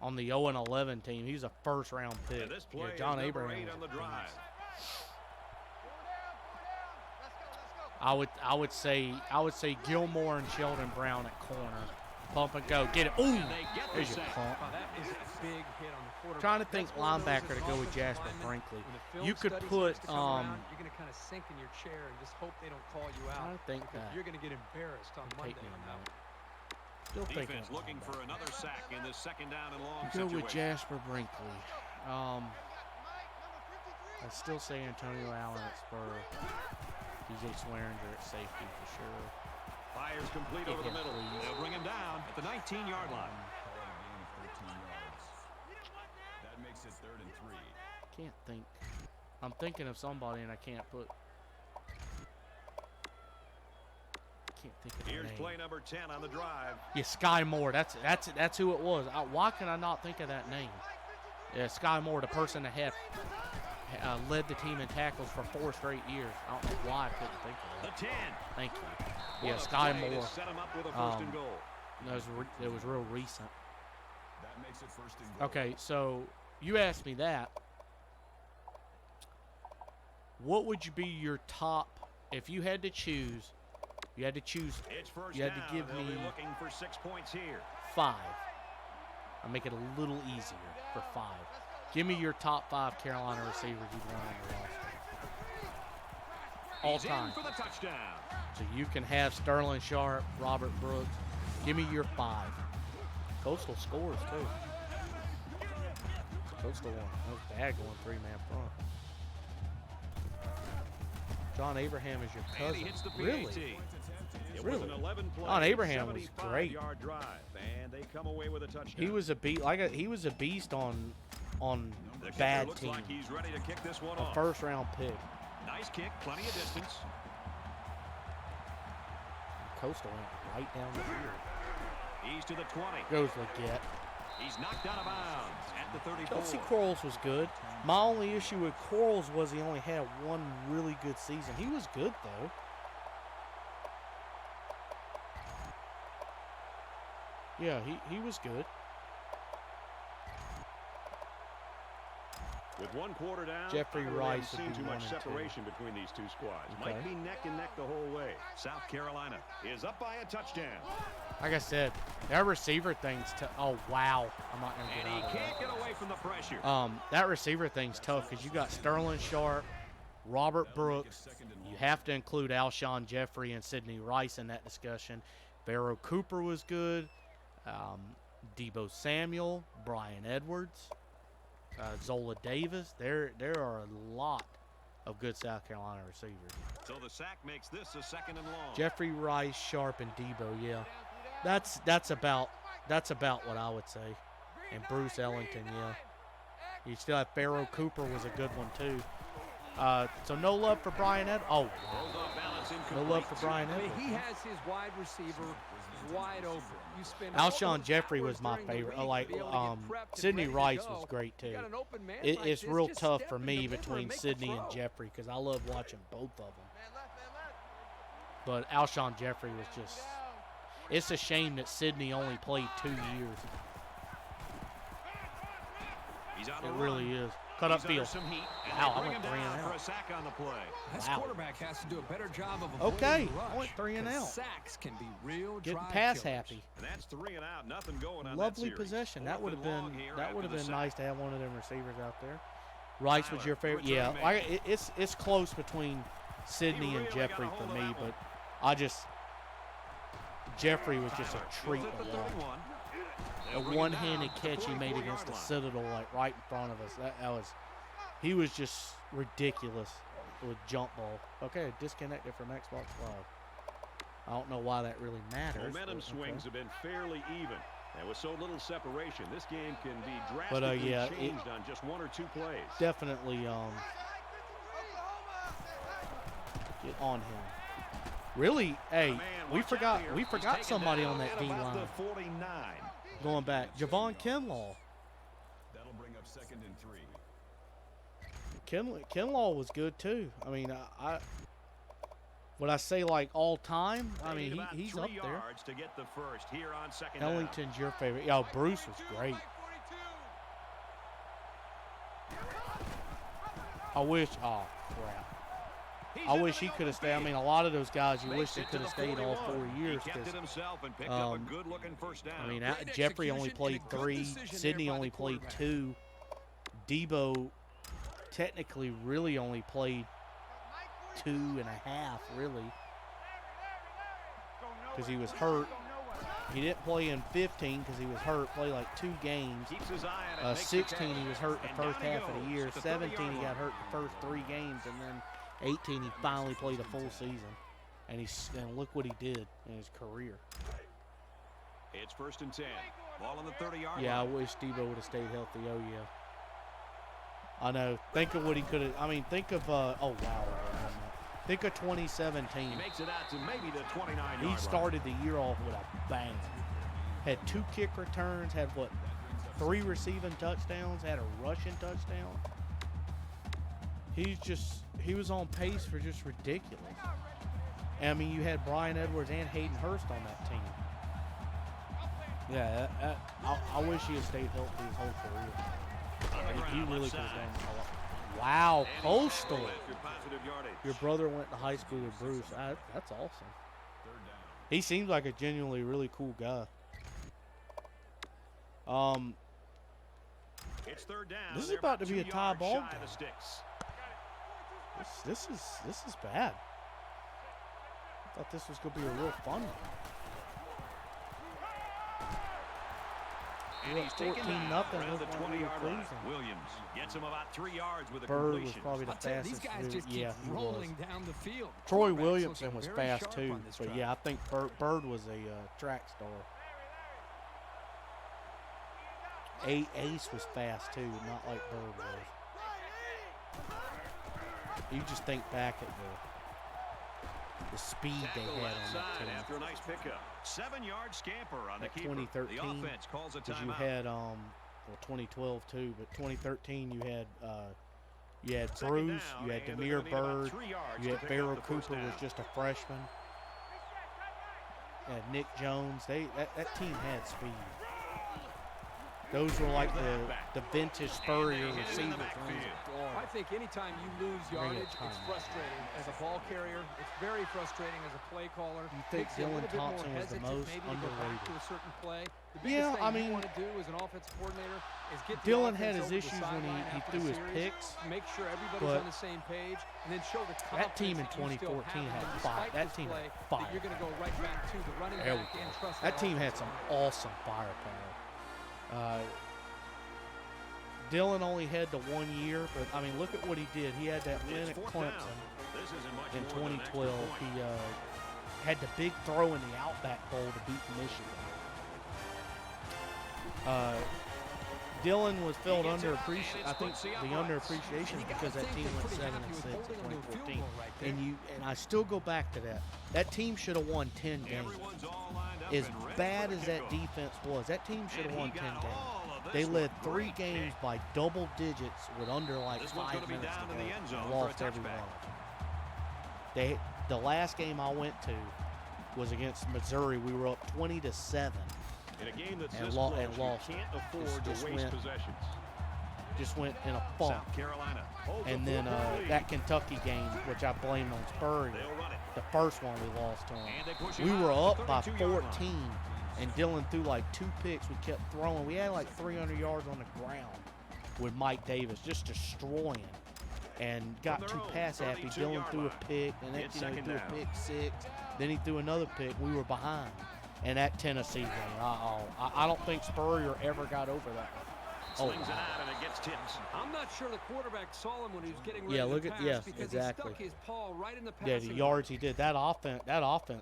Speaker 1: On the 0-11 team, he was a first-round pick.
Speaker 3: And this play
Speaker 1: Yeah, John
Speaker 3: is number
Speaker 1: Abraham
Speaker 3: 8 on
Speaker 1: was
Speaker 3: the
Speaker 1: a
Speaker 3: drive.
Speaker 1: beast. I would say Gilmore and Sheldon Brown at corner. Pump and go. Get it. Ooh,
Speaker 3: And they get the
Speaker 1: there's your
Speaker 3: sack.
Speaker 1: pump.
Speaker 4: Oh, that is a big hit on the quarterback.
Speaker 1: Trying to think
Speaker 4: That's one of those
Speaker 1: linebacker
Speaker 4: as
Speaker 1: to go with
Speaker 4: offensive
Speaker 1: Jasper
Speaker 4: linemen,
Speaker 1: Brinkley.
Speaker 4: when the film
Speaker 1: You could
Speaker 4: study
Speaker 1: put,
Speaker 4: starts to come around, you're going to kind of sink in your chair and just hope they don't call you out.
Speaker 1: Trying to think
Speaker 4: because
Speaker 1: that.
Speaker 4: you're going to get embarrassed on Monday
Speaker 1: Take me a
Speaker 4: on that
Speaker 1: minute.
Speaker 4: one.
Speaker 1: Still thinking
Speaker 3: Defense
Speaker 1: of
Speaker 3: looking for
Speaker 1: linebacker.
Speaker 3: another sack in this second down and long
Speaker 1: Go
Speaker 3: situation.
Speaker 1: with Jasper Brinkley. I still say Antonio Allen at spur. DJ Swearinger at safety for sure.
Speaker 3: Fires complete
Speaker 1: Get
Speaker 3: over the
Speaker 1: him,
Speaker 3: middle.
Speaker 1: please.
Speaker 3: They'll bring him down at the 19-yard line.
Speaker 5: Call it a gain of 13 yards. That makes it third and 3.
Speaker 1: Can't think. I'm thinking of somebody and I can't think of
Speaker 3: Here's
Speaker 1: the name.
Speaker 3: play number 10 on the drive.
Speaker 1: Yeah, Sky Moore. That's who it was. Why can I not think of that name? Yeah, Sky Moore, the person that had led the team in tackles for 4 straight years. I don't know why I couldn't think
Speaker 3: The
Speaker 1: of
Speaker 3: 10.
Speaker 1: that. Thank you.
Speaker 3: What
Speaker 1: Yeah,
Speaker 3: a
Speaker 1: Sky
Speaker 3: play to
Speaker 1: Moore.
Speaker 3: set him up with a first and goal.
Speaker 1: It was real recent.
Speaker 5: That makes it first and goal.
Speaker 1: Okay, so you asked me that. What would you be your top if you had to choose? You had to choose
Speaker 3: It's first
Speaker 1: You had
Speaker 3: down.
Speaker 1: to give
Speaker 3: They'll be
Speaker 1: me
Speaker 3: looking for 6 points here.
Speaker 1: 5. I'll make it a little easier for 5. Give me your top 5 Carolina receivers you'd want on your roster. All time.
Speaker 3: For the touchdown.
Speaker 1: So you can have Sterling Sharp, Robert Brooks. Give me your 5. Coastal scores, too. Coastal won. That was bad going 3-man front. John Abraham is your cousin.
Speaker 3: And he hits the PAT.
Speaker 1: Really?
Speaker 3: It
Speaker 1: Really?
Speaker 3: was an 11-play,
Speaker 1: John Abraham was great.
Speaker 3: 75-yard drive, and they come away with a touchdown.
Speaker 1: He was a he was a beast on
Speaker 3: The kicker
Speaker 1: bad
Speaker 3: looks
Speaker 1: teams.
Speaker 3: like he's ready to kick this one
Speaker 1: A
Speaker 3: off.
Speaker 1: first-round pick.
Speaker 3: Nice kick, plenty of distance.
Speaker 1: Coastal went right down the field.
Speaker 3: He's to the 20.
Speaker 1: Goes Leggett.
Speaker 3: He's knocked out of bounds at the 34.
Speaker 1: Chelsea Quarles was good. My only issue with Quarles was he only had one really good season. He was good, though. Yeah, he was good.
Speaker 3: With 1 quarter down,
Speaker 1: Jeffrey
Speaker 3: I really
Speaker 1: Rice
Speaker 3: haven't
Speaker 1: would
Speaker 3: seen
Speaker 1: be
Speaker 3: too much
Speaker 1: 1 and 2.
Speaker 3: separation between these two squads.
Speaker 1: Okay.
Speaker 3: Might be neck and neck the whole way. South Carolina is up by a touchdown.
Speaker 1: Like I said, that receiver thing's tough. Oh, wow. I'm not going to
Speaker 3: And
Speaker 1: get
Speaker 3: he
Speaker 1: out of
Speaker 3: can't get away from the pressure.
Speaker 1: that. That receiver thing's tough because you got Sterling Sharp, Robert Brooks. You have to include Alshon Jeffrey and Sidney Rice in that discussion. Barrow Cooper was good. Debo Samuel, Brian Edwards, Zola Davis. There are a lot of good South Carolina receivers.
Speaker 3: So the sack makes this a 2nd and long.
Speaker 1: Jeffrey Rice, Sharp, and Debo. Yeah, that's about what I would say. And Bruce Ellington. Yeah, you still have Barrow Cooper was a good one too. So no love for Brian Edwards. Oh, wow. No love for Brian
Speaker 4: I mean,
Speaker 1: Edwards.
Speaker 4: he has his wide receiver wide open. You spend
Speaker 1: Alshon Jeffrey was my favorite. Sidney Rice was great too. It's real tough for me between Sidney and Jeffrey because I love watching both of them. But Alshon Jeffrey was just. It's a shame that Sidney only played 2 years.
Speaker 3: He's on
Speaker 1: It
Speaker 3: the
Speaker 1: really
Speaker 3: run.
Speaker 1: is. Cut up
Speaker 3: He's under
Speaker 1: field.
Speaker 3: some heat, and
Speaker 1: Wow,
Speaker 3: they
Speaker 1: I
Speaker 3: bring
Speaker 1: went
Speaker 3: him
Speaker 1: 3 and
Speaker 3: down
Speaker 1: out.
Speaker 3: for a sack on the play.
Speaker 4: This
Speaker 1: Wow.
Speaker 4: quarterback has to do a better job of avoiding
Speaker 1: Okay,
Speaker 4: the rush,
Speaker 1: I went 3 and
Speaker 4: 'cause
Speaker 1: out.
Speaker 4: Sacks can be real
Speaker 1: Getting
Speaker 4: drive
Speaker 1: pass
Speaker 4: killers.
Speaker 1: happy.
Speaker 3: And that's 3 and out. Nothing going on that
Speaker 1: Lovely
Speaker 3: series.
Speaker 1: possession. That would have
Speaker 3: 4th and long
Speaker 1: been
Speaker 3: here
Speaker 1: that
Speaker 3: after
Speaker 1: would have
Speaker 3: the
Speaker 1: been
Speaker 3: sack.
Speaker 1: nice to have one of them receivers out there. Rice was
Speaker 3: Tyler,
Speaker 1: your favorite.
Speaker 3: return
Speaker 1: Yeah,
Speaker 3: man.
Speaker 1: it's close between Sidney
Speaker 3: He
Speaker 1: and
Speaker 3: really got
Speaker 1: Jeffrey
Speaker 3: a
Speaker 1: for
Speaker 3: hold of
Speaker 1: me,
Speaker 3: that
Speaker 1: but
Speaker 3: one.
Speaker 1: I just Jeffrey was just a
Speaker 3: Tyler
Speaker 1: treat
Speaker 3: goes at
Speaker 1: to
Speaker 3: the
Speaker 1: watch.
Speaker 3: 31.
Speaker 1: A
Speaker 3: They'll bring him
Speaker 1: one-handed
Speaker 3: down to the
Speaker 1: catch he made
Speaker 3: 44-yard
Speaker 1: against the
Speaker 3: line.
Speaker 1: Citadel, like right in front of us. That was, he was just ridiculous with jump ball. Okay, disconnected from Xbox Live. I don't know why that really matters.
Speaker 3: Momentum
Speaker 1: but,
Speaker 3: swings
Speaker 1: okay.
Speaker 3: have been fairly even. And with so little separation, this game can be drastically
Speaker 1: yeah,
Speaker 3: changed on just 1 or 2 plays.
Speaker 1: Definitely get on him. Really, hey,
Speaker 3: Man,
Speaker 1: we
Speaker 3: watch out
Speaker 1: forgot
Speaker 3: here.
Speaker 1: we
Speaker 3: He's
Speaker 1: forgot
Speaker 3: taken
Speaker 1: somebody
Speaker 3: down
Speaker 1: on that
Speaker 3: at
Speaker 1: D
Speaker 3: about
Speaker 1: line.
Speaker 3: the 49.
Speaker 1: Going back, Javon Kinlaw.
Speaker 5: That'll bring up 2nd and 3.
Speaker 1: Kinlaw was good too. I mean, I would I say like all time? I
Speaker 3: They need
Speaker 1: mean,
Speaker 3: about
Speaker 1: he's
Speaker 3: 3
Speaker 1: up there.
Speaker 3: yards to get the first here on 2nd down.
Speaker 1: Ellington's your favorite. Yeah, Bruce was great. I wish. Oh crap.
Speaker 3: He's
Speaker 1: I
Speaker 3: into
Speaker 1: wish
Speaker 3: the
Speaker 1: he could have
Speaker 3: open
Speaker 1: stayed. I
Speaker 3: field.
Speaker 1: mean, a lot of those guys, you
Speaker 3: Makes
Speaker 1: wish they
Speaker 3: it to
Speaker 1: could have
Speaker 3: the
Speaker 1: stayed all
Speaker 3: 41.
Speaker 1: 4 years
Speaker 3: He kept
Speaker 1: because
Speaker 3: it himself and picked up a good-looking first down.
Speaker 1: I mean,
Speaker 4: Great
Speaker 1: Jeffrey only
Speaker 4: execution
Speaker 1: played
Speaker 4: and a good
Speaker 1: 3.
Speaker 4: decision there
Speaker 1: Sidney
Speaker 4: by the
Speaker 1: only played
Speaker 4: quarterback.
Speaker 1: 2. Debo technically really only played 2.5, really, because he was hurt. He didn't play in 15 because he was hurt. Played like 2 games.
Speaker 3: Keeps his eye on it, makes the
Speaker 1: 16 he
Speaker 3: catch.
Speaker 1: was hurt the
Speaker 3: And
Speaker 1: first
Speaker 3: down he
Speaker 1: half of the
Speaker 3: goes
Speaker 1: year.
Speaker 3: at the
Speaker 1: 17 he
Speaker 3: 30-yard
Speaker 1: got hurt
Speaker 3: line.
Speaker 1: the first 3 games, and then 18 he finally played a full season. And look what he did in his career.
Speaker 3: It's 1st and 10. Ball on the 30-yard
Speaker 1: Yeah, I
Speaker 3: line.
Speaker 1: wish Debo would have stayed healthy. Oh yeah. I know. Think of what he could have. I mean, think of. Oh wow. Think of 2017.
Speaker 3: He makes it out to maybe the 29-yard
Speaker 1: He
Speaker 3: line.
Speaker 1: started the year off with a bang. Had 2 kick returns. Had what? 3 receiving touchdowns. Had a rushing touchdown. He was on pace for just ridiculous. And, I mean, you had Brian Edwards and Hayden Hurst on that team. Yeah, I wish he had stayed healthy his whole career. He really could have done a lot. Wow, Coastal.
Speaker 3: Your positive yardage.
Speaker 1: Your brother went to high school with Bruce. That's awesome.
Speaker 5: 3rd down.
Speaker 1: He seems like a genuinely really cool guy.
Speaker 3: It's third down.
Speaker 1: This is
Speaker 3: They're
Speaker 1: about to be a
Speaker 3: 2
Speaker 1: tie
Speaker 3: yards
Speaker 1: ball
Speaker 3: shy of
Speaker 1: game.
Speaker 3: the sticks.
Speaker 1: This is bad. I thought this was going to be a real fun one.
Speaker 3: And
Speaker 1: We're
Speaker 3: he's
Speaker 1: up
Speaker 3: taken
Speaker 1: 14-0.
Speaker 3: down around the
Speaker 1: Looked like we
Speaker 3: 20-yard
Speaker 1: were
Speaker 3: line.
Speaker 1: cruising.
Speaker 3: Williams gets him about 3 yards with a
Speaker 1: Bird was
Speaker 3: completion.
Speaker 1: probably the
Speaker 4: I'll tell you,
Speaker 1: fastest.
Speaker 4: these guys just keep
Speaker 1: Yeah, he was.
Speaker 4: rolling down the field.
Speaker 1: Troy
Speaker 4: Quarterbacks
Speaker 1: Williamson
Speaker 4: looking
Speaker 1: was
Speaker 4: very
Speaker 1: fast
Speaker 4: sharp
Speaker 1: too,
Speaker 4: on this
Speaker 1: but
Speaker 4: drive.
Speaker 1: yeah, I think Bird was a track star. Ace was fast too, not like Bird was. You just think back at the speed they
Speaker 3: Tackle
Speaker 1: had on
Speaker 3: outside
Speaker 1: that team.
Speaker 3: after a nice pickup. 7-yard scamper on the
Speaker 1: That
Speaker 3: keeper.
Speaker 1: 2013,
Speaker 3: The offense calls a
Speaker 1: because you
Speaker 3: timeout.
Speaker 1: had well 2012 too, but 2013 you had
Speaker 3: Second
Speaker 1: Bruce,
Speaker 3: down,
Speaker 1: you had
Speaker 3: and they're
Speaker 1: Demir
Speaker 3: gonna need about
Speaker 1: Bird,
Speaker 3: 3 yards
Speaker 1: you
Speaker 3: to
Speaker 1: had
Speaker 3: pick
Speaker 1: Farrell
Speaker 3: up the first
Speaker 1: Cooper was
Speaker 3: down.
Speaker 1: just a freshman. And Nick Jones, that team had speed. Those were like the vintage Spurrier
Speaker 3: And they hit him in
Speaker 1: receivers.
Speaker 3: the backfield.
Speaker 4: I think anytime you lose yardage, it's frustrating as a ball carrier. It's very frustrating as a play caller.
Speaker 1: You think
Speaker 4: Makes you a
Speaker 1: Dylan
Speaker 4: little bit more
Speaker 1: Thompson was the
Speaker 4: hesitant
Speaker 1: most
Speaker 4: maybe to go back
Speaker 1: underrated?
Speaker 4: to a certain play. The
Speaker 1: Yeah,
Speaker 4: biggest
Speaker 1: I
Speaker 4: thing
Speaker 1: mean,
Speaker 4: you want to do as an offensive coordinator is get the
Speaker 1: Dylan
Speaker 4: offense
Speaker 1: had his
Speaker 4: over the
Speaker 1: issues when
Speaker 4: sideline
Speaker 1: he
Speaker 4: after
Speaker 1: threw
Speaker 4: the
Speaker 1: his
Speaker 4: series,
Speaker 1: picks,
Speaker 4: make sure everybody's
Speaker 1: but
Speaker 4: on the same page, and then show the
Speaker 1: that team in
Speaker 4: confidence that you still
Speaker 1: 2014
Speaker 4: have
Speaker 1: had
Speaker 4: in them
Speaker 1: fire.
Speaker 4: despite
Speaker 1: That
Speaker 4: this
Speaker 1: team
Speaker 4: play,
Speaker 1: had fire.
Speaker 4: that you're going to go right back to the running
Speaker 1: There we
Speaker 4: back and
Speaker 1: go.
Speaker 4: trust
Speaker 1: That team had
Speaker 4: offensive
Speaker 1: some
Speaker 4: line.
Speaker 1: awesome firepower. Dylan only had the 1 year, but I mean, look at what he did. He had that win
Speaker 3: It's
Speaker 1: at
Speaker 3: fourth down.
Speaker 1: Clemson
Speaker 3: This isn't much
Speaker 1: in
Speaker 3: more than an extra
Speaker 1: 2012.
Speaker 3: point.
Speaker 1: He had the big throw in the Outback Bowl to beat Michigan. Dylan was felt underappreciated. I think the underappreciation is because that team went 7-6 in 2014. And I still go back to that. That team should have won 10 games.
Speaker 3: Everyone's all lined up
Speaker 1: As
Speaker 3: and ready
Speaker 1: bad
Speaker 3: for
Speaker 1: as
Speaker 3: the
Speaker 1: that
Speaker 3: kickoff.
Speaker 1: defense was, that team should have
Speaker 3: And
Speaker 1: won
Speaker 3: he
Speaker 1: 10
Speaker 3: got
Speaker 1: games.
Speaker 3: all of this
Speaker 1: They
Speaker 3: with
Speaker 1: led
Speaker 3: a
Speaker 1: 3
Speaker 3: great
Speaker 1: games
Speaker 3: kick.
Speaker 1: by double digits with under like
Speaker 3: This one's
Speaker 1: 5
Speaker 3: gonna be
Speaker 1: minutes
Speaker 3: down
Speaker 1: to
Speaker 3: to
Speaker 1: go
Speaker 3: the end zone
Speaker 1: and
Speaker 3: for a
Speaker 1: lost every
Speaker 3: touchback.
Speaker 1: one. The last game I went to was against Missouri. We were up 20-7.
Speaker 3: In a game that's
Speaker 1: And
Speaker 3: this
Speaker 1: lo-
Speaker 3: close,
Speaker 1: and lost.
Speaker 3: you can't afford
Speaker 1: Just
Speaker 3: to waste
Speaker 1: went
Speaker 3: possessions.
Speaker 1: Just went in a funk.
Speaker 3: South Carolina holds
Speaker 1: And
Speaker 3: a
Speaker 1: then
Speaker 3: 4-point lead.
Speaker 1: that Kentucky game, which I blamed on Spurrier,
Speaker 3: They'll run it.
Speaker 1: the first one we lost to
Speaker 3: And
Speaker 1: him.
Speaker 3: they push
Speaker 1: We
Speaker 3: him
Speaker 1: were
Speaker 3: out to
Speaker 1: up by
Speaker 3: 32-yard line.
Speaker 1: 14, and Dylan threw like 2 picks. We kept throwing. We had like 300 yards on the ground with Mike Davis just destroying. And got
Speaker 3: From
Speaker 1: too
Speaker 3: their own
Speaker 1: pass happy.
Speaker 3: 32-yard
Speaker 1: Dylan threw a
Speaker 3: line.
Speaker 1: pick, and then
Speaker 3: It's
Speaker 1: he
Speaker 3: second
Speaker 1: threw
Speaker 3: down.
Speaker 1: a pick 6. Then he threw another pick. We were behind. And that Tennessee game, I don't think Spurrier ever got over that.
Speaker 3: Slings it out and it gets tipped.
Speaker 4: I'm not sure the quarterback saw him when he was getting ready
Speaker 1: Yeah,
Speaker 4: to
Speaker 1: look at-
Speaker 4: pass
Speaker 1: yes,
Speaker 4: because
Speaker 1: exactly.
Speaker 4: he stuck his paw right in the
Speaker 1: Yeah,
Speaker 4: passing
Speaker 1: the yards he did. That offense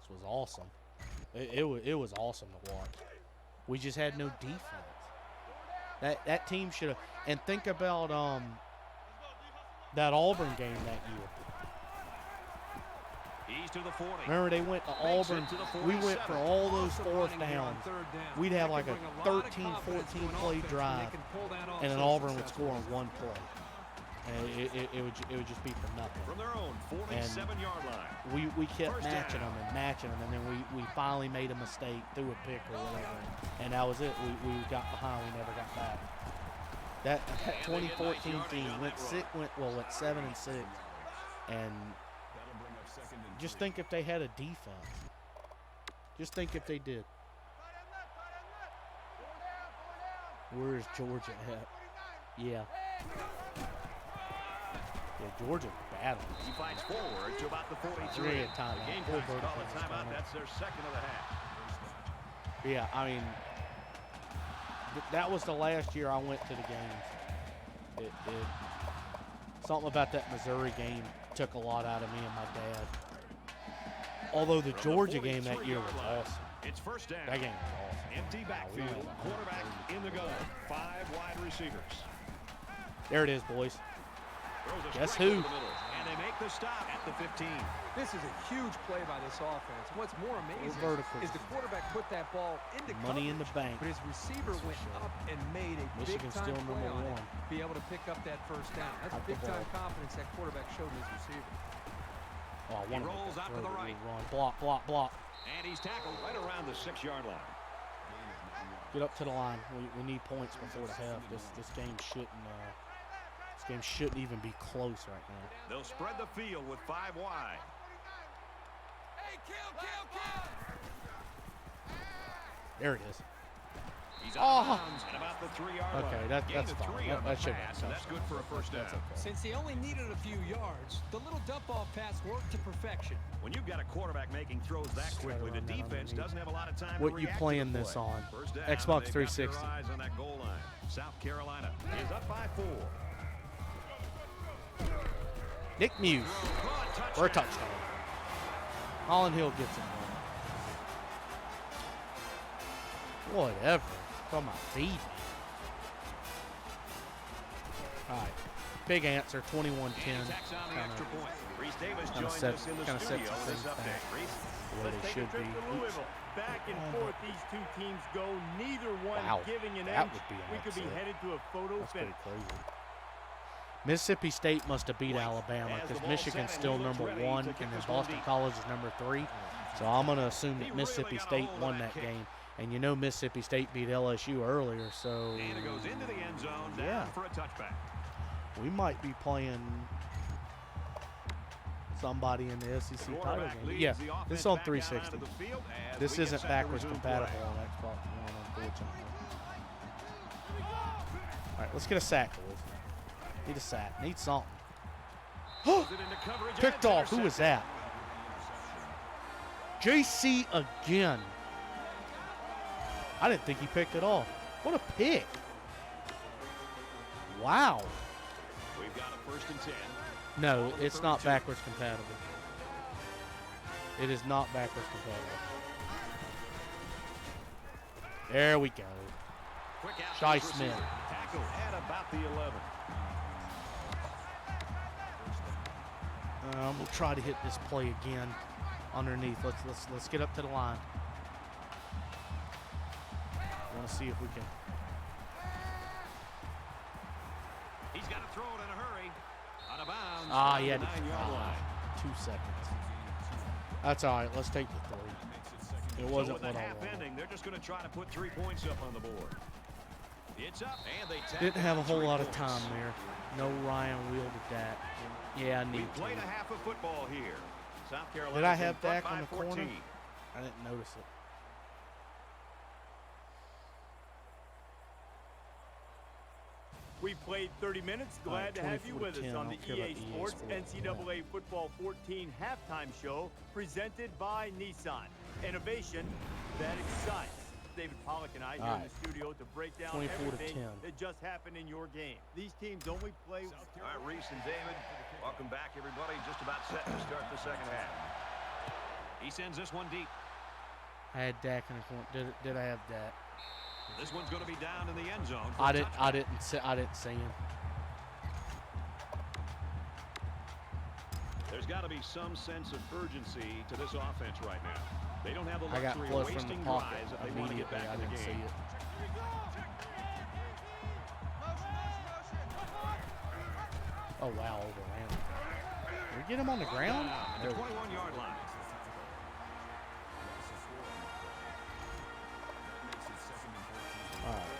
Speaker 1: was awesome. It was awesome to watch. We just had no defense. That team should have. And think about that Auburn game that year.
Speaker 3: He's to the 40.
Speaker 1: Remember they went to
Speaker 3: Makes it
Speaker 1: Auburn.
Speaker 3: to the
Speaker 1: We went for
Speaker 3: 47.
Speaker 1: all those
Speaker 4: Awesome
Speaker 1: fourth
Speaker 4: running here on
Speaker 1: downs.
Speaker 4: third down.
Speaker 1: We'd have
Speaker 4: That
Speaker 1: like
Speaker 4: can
Speaker 1: a
Speaker 4: bring a lot of
Speaker 1: 13,
Speaker 4: confidence to
Speaker 1: 14
Speaker 4: an
Speaker 1: play
Speaker 4: offense when
Speaker 1: drive,
Speaker 4: they can pull that off
Speaker 1: and then
Speaker 4: so
Speaker 1: Auburn would score
Speaker 4: successfully.
Speaker 1: on 1 play. And it would just be for nothing.
Speaker 3: From their own 47-yard line.
Speaker 1: We kept
Speaker 3: First
Speaker 1: matching
Speaker 3: down.
Speaker 1: them and matching them, and then we finally made a mistake, threw a pick or whatever, and that was it. We got behind. We never got back. That
Speaker 3: And they get
Speaker 1: 2014
Speaker 3: nice
Speaker 1: team
Speaker 3: yardage on
Speaker 1: went
Speaker 3: that
Speaker 1: 7-6, and
Speaker 5: That'll bring up second and
Speaker 1: just
Speaker 5: 3.
Speaker 1: think if they had a defense. Just think if they did. Where is Georgia at? Yeah. Yeah, Georgia's bad.
Speaker 3: He fights forward to about the 42.
Speaker 1: We're gonna get timeout.
Speaker 3: The
Speaker 1: Poor
Speaker 3: Gamecocks
Speaker 1: Bird
Speaker 3: call a
Speaker 1: fans
Speaker 3: timeout.
Speaker 1: coming.
Speaker 3: That's their second of the half.
Speaker 1: Yeah, I mean, that was the last year I went to the games. Something about that Missouri game took a lot out of me and my dad. Although the
Speaker 3: From
Speaker 1: Georgia game that
Speaker 3: 43-yard
Speaker 1: year was
Speaker 3: line,
Speaker 1: awesome.
Speaker 3: It's first down.
Speaker 1: That game was awesome.
Speaker 3: Empty backfield. Quarterback in the gun. 5 wide receivers.
Speaker 1: There it is, boys.
Speaker 3: Throws a
Speaker 1: Guess
Speaker 3: strike
Speaker 1: who?
Speaker 3: over the middle, and they make the stop at the 15.
Speaker 4: This is a huge play by this offense. What's more amazing
Speaker 1: vertical.
Speaker 4: is the quarterback put that ball into
Speaker 1: Money in the
Speaker 4: coverage,
Speaker 1: bank.
Speaker 4: but his receiver went up and made a
Speaker 1: Michigan's
Speaker 4: big-time
Speaker 1: still
Speaker 4: play
Speaker 1: number
Speaker 4: on it,
Speaker 1: 1.
Speaker 4: be able to pick up that first down. That's
Speaker 1: Out the
Speaker 4: big-time
Speaker 1: ball.
Speaker 4: confidence that quarterback showed in his receiver.
Speaker 1: Oh, I want to
Speaker 3: rolls out to the right.
Speaker 1: Run. Block, block, block.
Speaker 3: And he's tackled right around the 6-yard line.
Speaker 1: Get up to the line. We need points before the half. This game shouldn't even be close right now.
Speaker 3: They'll spread the field with 5 wide.
Speaker 1: There it is.
Speaker 3: He's
Speaker 1: Oh.
Speaker 3: at about the 3-yard
Speaker 1: Okay,
Speaker 3: line.
Speaker 1: that's
Speaker 3: Gain of
Speaker 1: fine.
Speaker 3: 3
Speaker 1: That
Speaker 3: on the
Speaker 1: should
Speaker 3: pass,
Speaker 1: be
Speaker 3: and that's good for a first down.
Speaker 1: That's okay.
Speaker 4: Since he only needed a few yards, the little dump-off pass worked to perfection.
Speaker 3: When you've got a quarterback making throws that
Speaker 1: Just try to
Speaker 3: quickly, the
Speaker 1: run that
Speaker 3: defense
Speaker 1: underneath.
Speaker 3: doesn't have a lot of time
Speaker 1: What
Speaker 3: to
Speaker 1: you
Speaker 3: react
Speaker 1: playing
Speaker 3: to the
Speaker 1: this
Speaker 3: play.
Speaker 1: on?
Speaker 3: First down,
Speaker 1: Xbox
Speaker 3: they've got
Speaker 1: 360.
Speaker 3: their eyes on that goal line. South Carolina is up by 4.
Speaker 1: Nick Muse for a touchdown. Holland Hill gets it. Whatever. Talking about feed. All right. Big answer, 21-10.
Speaker 3: Tacks on the extra point. Reese Davis
Speaker 1: Kinda
Speaker 3: joins
Speaker 1: set-
Speaker 3: us in the
Speaker 1: kinda
Speaker 3: studio
Speaker 1: sets
Speaker 3: with
Speaker 1: things
Speaker 3: this update.
Speaker 1: back.
Speaker 3: Reese?
Speaker 1: Where
Speaker 2: Let's
Speaker 1: they
Speaker 2: take a
Speaker 1: should
Speaker 2: trip
Speaker 1: be.
Speaker 2: to Louisville. Back and forth these two teams go, neither one
Speaker 1: Wow,
Speaker 2: giving an
Speaker 1: that
Speaker 2: inch.
Speaker 1: would be an
Speaker 2: We could be
Speaker 1: upset.
Speaker 2: headed to a photo
Speaker 1: That's
Speaker 2: finish.
Speaker 1: pretty crazy. Mississippi State must have beat Alabama
Speaker 3: As the
Speaker 1: because
Speaker 3: ball
Speaker 1: Michigan's
Speaker 3: set,
Speaker 1: still
Speaker 3: and he looks
Speaker 1: number
Speaker 3: ready
Speaker 1: 1,
Speaker 3: to
Speaker 1: and
Speaker 3: kick
Speaker 1: then
Speaker 3: this one
Speaker 1: Boston
Speaker 3: deep.
Speaker 1: College is number 3. So I'm going to assume
Speaker 3: He
Speaker 1: that
Speaker 3: really
Speaker 1: Mississippi
Speaker 3: got a
Speaker 1: State
Speaker 3: hold of
Speaker 1: won
Speaker 3: that
Speaker 1: that
Speaker 3: kick.
Speaker 1: game. And you know Mississippi State beat LSU earlier, so
Speaker 3: And it goes into the end zone, down
Speaker 1: Yeah.
Speaker 3: for a touchback.
Speaker 1: we might be playing somebody in the SEC title
Speaker 3: Quarterback
Speaker 1: game.
Speaker 3: leads
Speaker 1: Yeah,
Speaker 3: the
Speaker 1: this
Speaker 3: offense
Speaker 1: is on
Speaker 3: back out
Speaker 1: 360.
Speaker 3: onto the field as
Speaker 1: This
Speaker 3: we get
Speaker 1: isn't
Speaker 3: set to
Speaker 1: backwards
Speaker 3: resume
Speaker 1: compatible
Speaker 3: play.
Speaker 1: on Xbox One, unfortunately. All right, let's get a sack, boys. Need a sack. Need something.
Speaker 3: Throws it into coverage, and
Speaker 1: Picked
Speaker 3: it's
Speaker 1: off. Who was
Speaker 3: intercepted.
Speaker 1: that? JC again. I didn't think he picked it off. What a pick. Wow.
Speaker 3: We've got a 1st and 10.
Speaker 1: No, it's not backwards compatible. It is not backwards compatible. There we go.
Speaker 3: Quick out
Speaker 1: Shai
Speaker 3: to the
Speaker 1: Smith.
Speaker 3: receiver. Tackle at about the 11.
Speaker 1: We'll try to hit this play again underneath. Let's get up to the line. Want to see if we can.
Speaker 3: He's got to throw it in a hurry. Out of bounds.
Speaker 1: Ah,
Speaker 3: down
Speaker 1: yeah,
Speaker 3: the 9-yard line.
Speaker 1: 2 seconds. That's all right. Let's take the 3. It
Speaker 3: So
Speaker 1: wasn't
Speaker 3: with the
Speaker 1: what I
Speaker 3: half
Speaker 1: wanted.
Speaker 3: ending, they're just going to try to put 3 points up on the board. It's up, and they tack
Speaker 1: Didn't have a
Speaker 3: on
Speaker 1: whole
Speaker 3: 3
Speaker 1: lot of
Speaker 3: points.
Speaker 1: time there. No Ryan wielded that. Yeah, I
Speaker 3: We
Speaker 1: need to.
Speaker 3: played a half of football here. South Carolina.
Speaker 1: Did I have Dak on the corner? I didn't notice it.
Speaker 2: We played 30 minutes.
Speaker 1: All right,
Speaker 2: Glad to have you with us
Speaker 1: 24-10.
Speaker 2: on
Speaker 1: I
Speaker 2: the
Speaker 1: don't care about
Speaker 2: EA
Speaker 1: EA
Speaker 2: Sports
Speaker 1: Sports.
Speaker 2: NCAA Football 14 halftime show presented by Nissan. Innovation that excites. David Pollock and I here
Speaker 1: All
Speaker 2: in
Speaker 1: right.
Speaker 2: the studio to break down
Speaker 1: 24-10.
Speaker 2: everything that just happened in your game. These teams only play.
Speaker 3: All right, Reese and David, welcome back, everybody. Just about set to start the second half. He sends this one deep.
Speaker 1: I had Dak in the corner. Did I have Dak?
Speaker 3: This one's going to be down in the end zone. for
Speaker 1: I
Speaker 3: a
Speaker 1: didn't.
Speaker 3: touchback.
Speaker 1: I didn't see him.
Speaker 3: There's got to be some sense of urgency to this offense right now. They don't have the
Speaker 1: I got
Speaker 3: luxury of
Speaker 1: flushed from
Speaker 3: wasting
Speaker 1: the pocket
Speaker 3: drives if they want to get
Speaker 1: immediately.
Speaker 3: back
Speaker 1: I
Speaker 3: in the
Speaker 1: didn't see
Speaker 3: game.
Speaker 1: it. Oh wow, overran. Did we get him on the ground?
Speaker 3: At the 21-yard line.
Speaker 1: All right,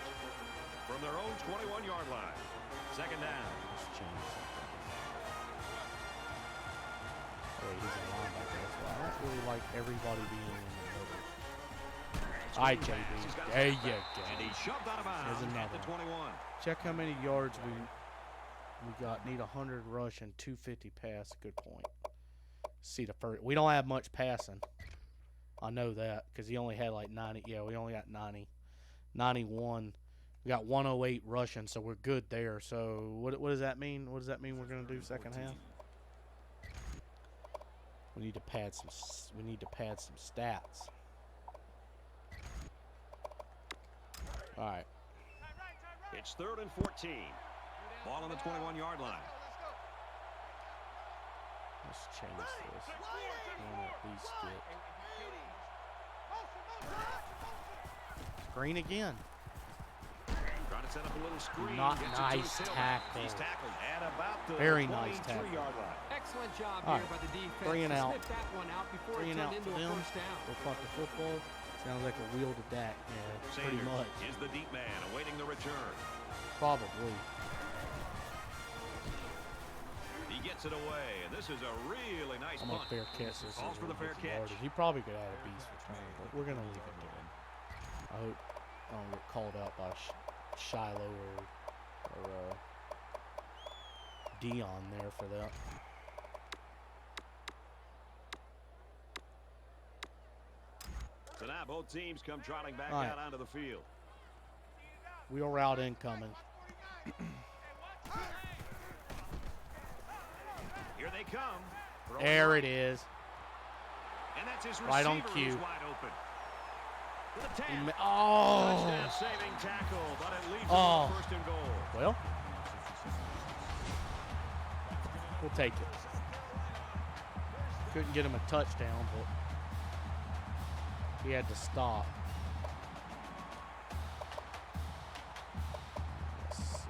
Speaker 3: From their own 21-yard line. Second down.
Speaker 1: let's change something. Oh, wait, he's a linebacker. That's why I don't really like everybody being in the middle. All right, JB. There you go.
Speaker 3: And he shoved out of bounds
Speaker 1: There's
Speaker 3: at
Speaker 1: another
Speaker 3: the 21.
Speaker 1: Check how many yards we got. Need 100 rush and 250 pass. Good point. See the first. We don't have much passing. I know that because he only had like 90. Yeah, we only got 90. 91. We got 108 rushing, so we're good there. So what does that mean? What does that mean we're gonna do second half? We need to pad some. We need to pad some stats. All right.
Speaker 3: It's 3rd and 14. Ball on the 21-yard line.
Speaker 1: Let's change this. I wanna at least get screen again.
Speaker 3: Trying to set up a little screen.
Speaker 1: Not
Speaker 3: Gets it to
Speaker 1: nice
Speaker 3: his tailback.
Speaker 1: tackle.
Speaker 3: He's tackled at about the
Speaker 1: Very nice tackle.
Speaker 3: 23-yard line.
Speaker 4: Excellent job
Speaker 1: All
Speaker 4: here
Speaker 1: right.
Speaker 4: by the defense.
Speaker 1: 3 and
Speaker 4: to
Speaker 1: out.
Speaker 4: sniff that one out before
Speaker 1: 3
Speaker 4: it
Speaker 1: and
Speaker 4: turned
Speaker 1: out
Speaker 4: into
Speaker 1: for
Speaker 4: a
Speaker 1: them.
Speaker 4: first down.
Speaker 1: We'll punt the football. Sounds like a wheel to Dak. Yeah, pretty
Speaker 3: Sanders
Speaker 1: much.
Speaker 3: is the deep man awaiting the return.
Speaker 1: Probably.
Speaker 3: He gets it away, and this is a really nice
Speaker 1: I'm
Speaker 3: punt.
Speaker 1: gonna fair catch this.
Speaker 3: Calls for the fair catch.
Speaker 1: He probably could add a beast return, but we're gonna leave it to him. I hope. don't get called out by Shiloh or Dion there for that.
Speaker 3: So now both teams come trotting back
Speaker 1: All right.
Speaker 3: out onto the field.
Speaker 1: Wheel route incoming.
Speaker 3: Here they come.
Speaker 1: There it is.
Speaker 3: And that's his
Speaker 1: Right on
Speaker 3: receiver
Speaker 1: cue.
Speaker 3: who's wide open. With a tap.
Speaker 1: Oh.
Speaker 3: Touchdown saving tackle, but it leaves
Speaker 1: Oh.
Speaker 3: him with first and goal.
Speaker 1: Well, we'll take it. Couldn't get him a touchdown, but he had to stop. Let's see.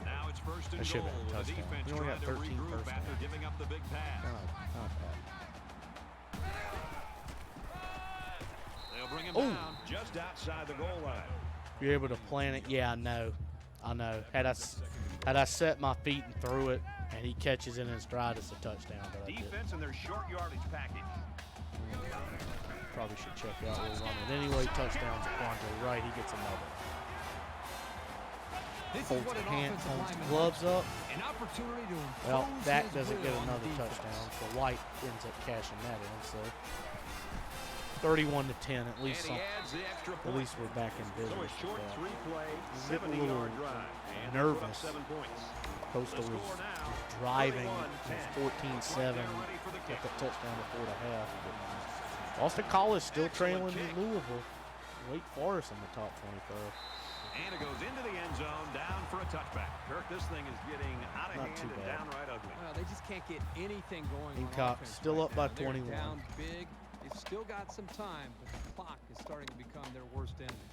Speaker 3: Now it's first
Speaker 1: That
Speaker 3: and
Speaker 1: should
Speaker 3: goal.
Speaker 1: have been a
Speaker 3: The
Speaker 1: touchdown.
Speaker 3: defense
Speaker 1: We only
Speaker 3: trying
Speaker 1: got
Speaker 3: to
Speaker 1: 13
Speaker 3: regroup
Speaker 1: first
Speaker 3: after
Speaker 1: downs.
Speaker 3: giving up the big pass.
Speaker 1: Not bad.
Speaker 3: They'll bring him
Speaker 1: Ooh.
Speaker 3: down just outside the goal line.
Speaker 1: You're able to plant it. Yeah, I know. Had I set my feet and threw it, and he catches it in his stride, it's a touchdown. But I didn't.
Speaker 3: Defense and their short yardage package.
Speaker 1: Probably should check out where we're running. Anyway, touchdowns to Quandre Wright. He gets another.
Speaker 4: This is
Speaker 1: Holds
Speaker 4: what an
Speaker 1: hand,
Speaker 4: offensive
Speaker 1: holds
Speaker 4: lineman
Speaker 1: gloves up.
Speaker 4: An opportunity to impose
Speaker 1: Well, Dak
Speaker 4: his
Speaker 1: doesn't
Speaker 4: will
Speaker 1: get
Speaker 4: on the
Speaker 1: another
Speaker 4: defense.
Speaker 1: touchdown, so White ends up cashing that in. So 31-10, at least
Speaker 3: And he adds the extra
Speaker 1: at
Speaker 3: point.
Speaker 1: least we're back in
Speaker 3: So
Speaker 1: business.
Speaker 3: a short
Speaker 1: with that.
Speaker 3: three-play,
Speaker 1: Getting a little
Speaker 3: 70-yard drive. And
Speaker 1: nervous.
Speaker 3: they put up 7 points.
Speaker 1: Coastal
Speaker 3: The
Speaker 1: was
Speaker 3: score now,
Speaker 1: driving,
Speaker 3: 31-10.
Speaker 1: 14-7,
Speaker 3: Right there, ready for the
Speaker 1: got
Speaker 3: kick.
Speaker 1: the touchdown before the half. But Austin College still trailing
Speaker 3: kick.
Speaker 1: Louisville. Wake Forest in the top 25.
Speaker 3: And it goes into the end zone, down for a touchback. Kirk, this thing is getting out of
Speaker 1: Not
Speaker 3: hand
Speaker 1: too
Speaker 3: and
Speaker 1: bad.
Speaker 3: downright ugly.
Speaker 4: Well, they just can't get anything going on
Speaker 1: Gamecock
Speaker 4: offense
Speaker 1: still
Speaker 4: right
Speaker 1: up by
Speaker 4: now. They're
Speaker 1: 21.
Speaker 4: down big. They've still got some time, but the clock is starting to become their worst enemy.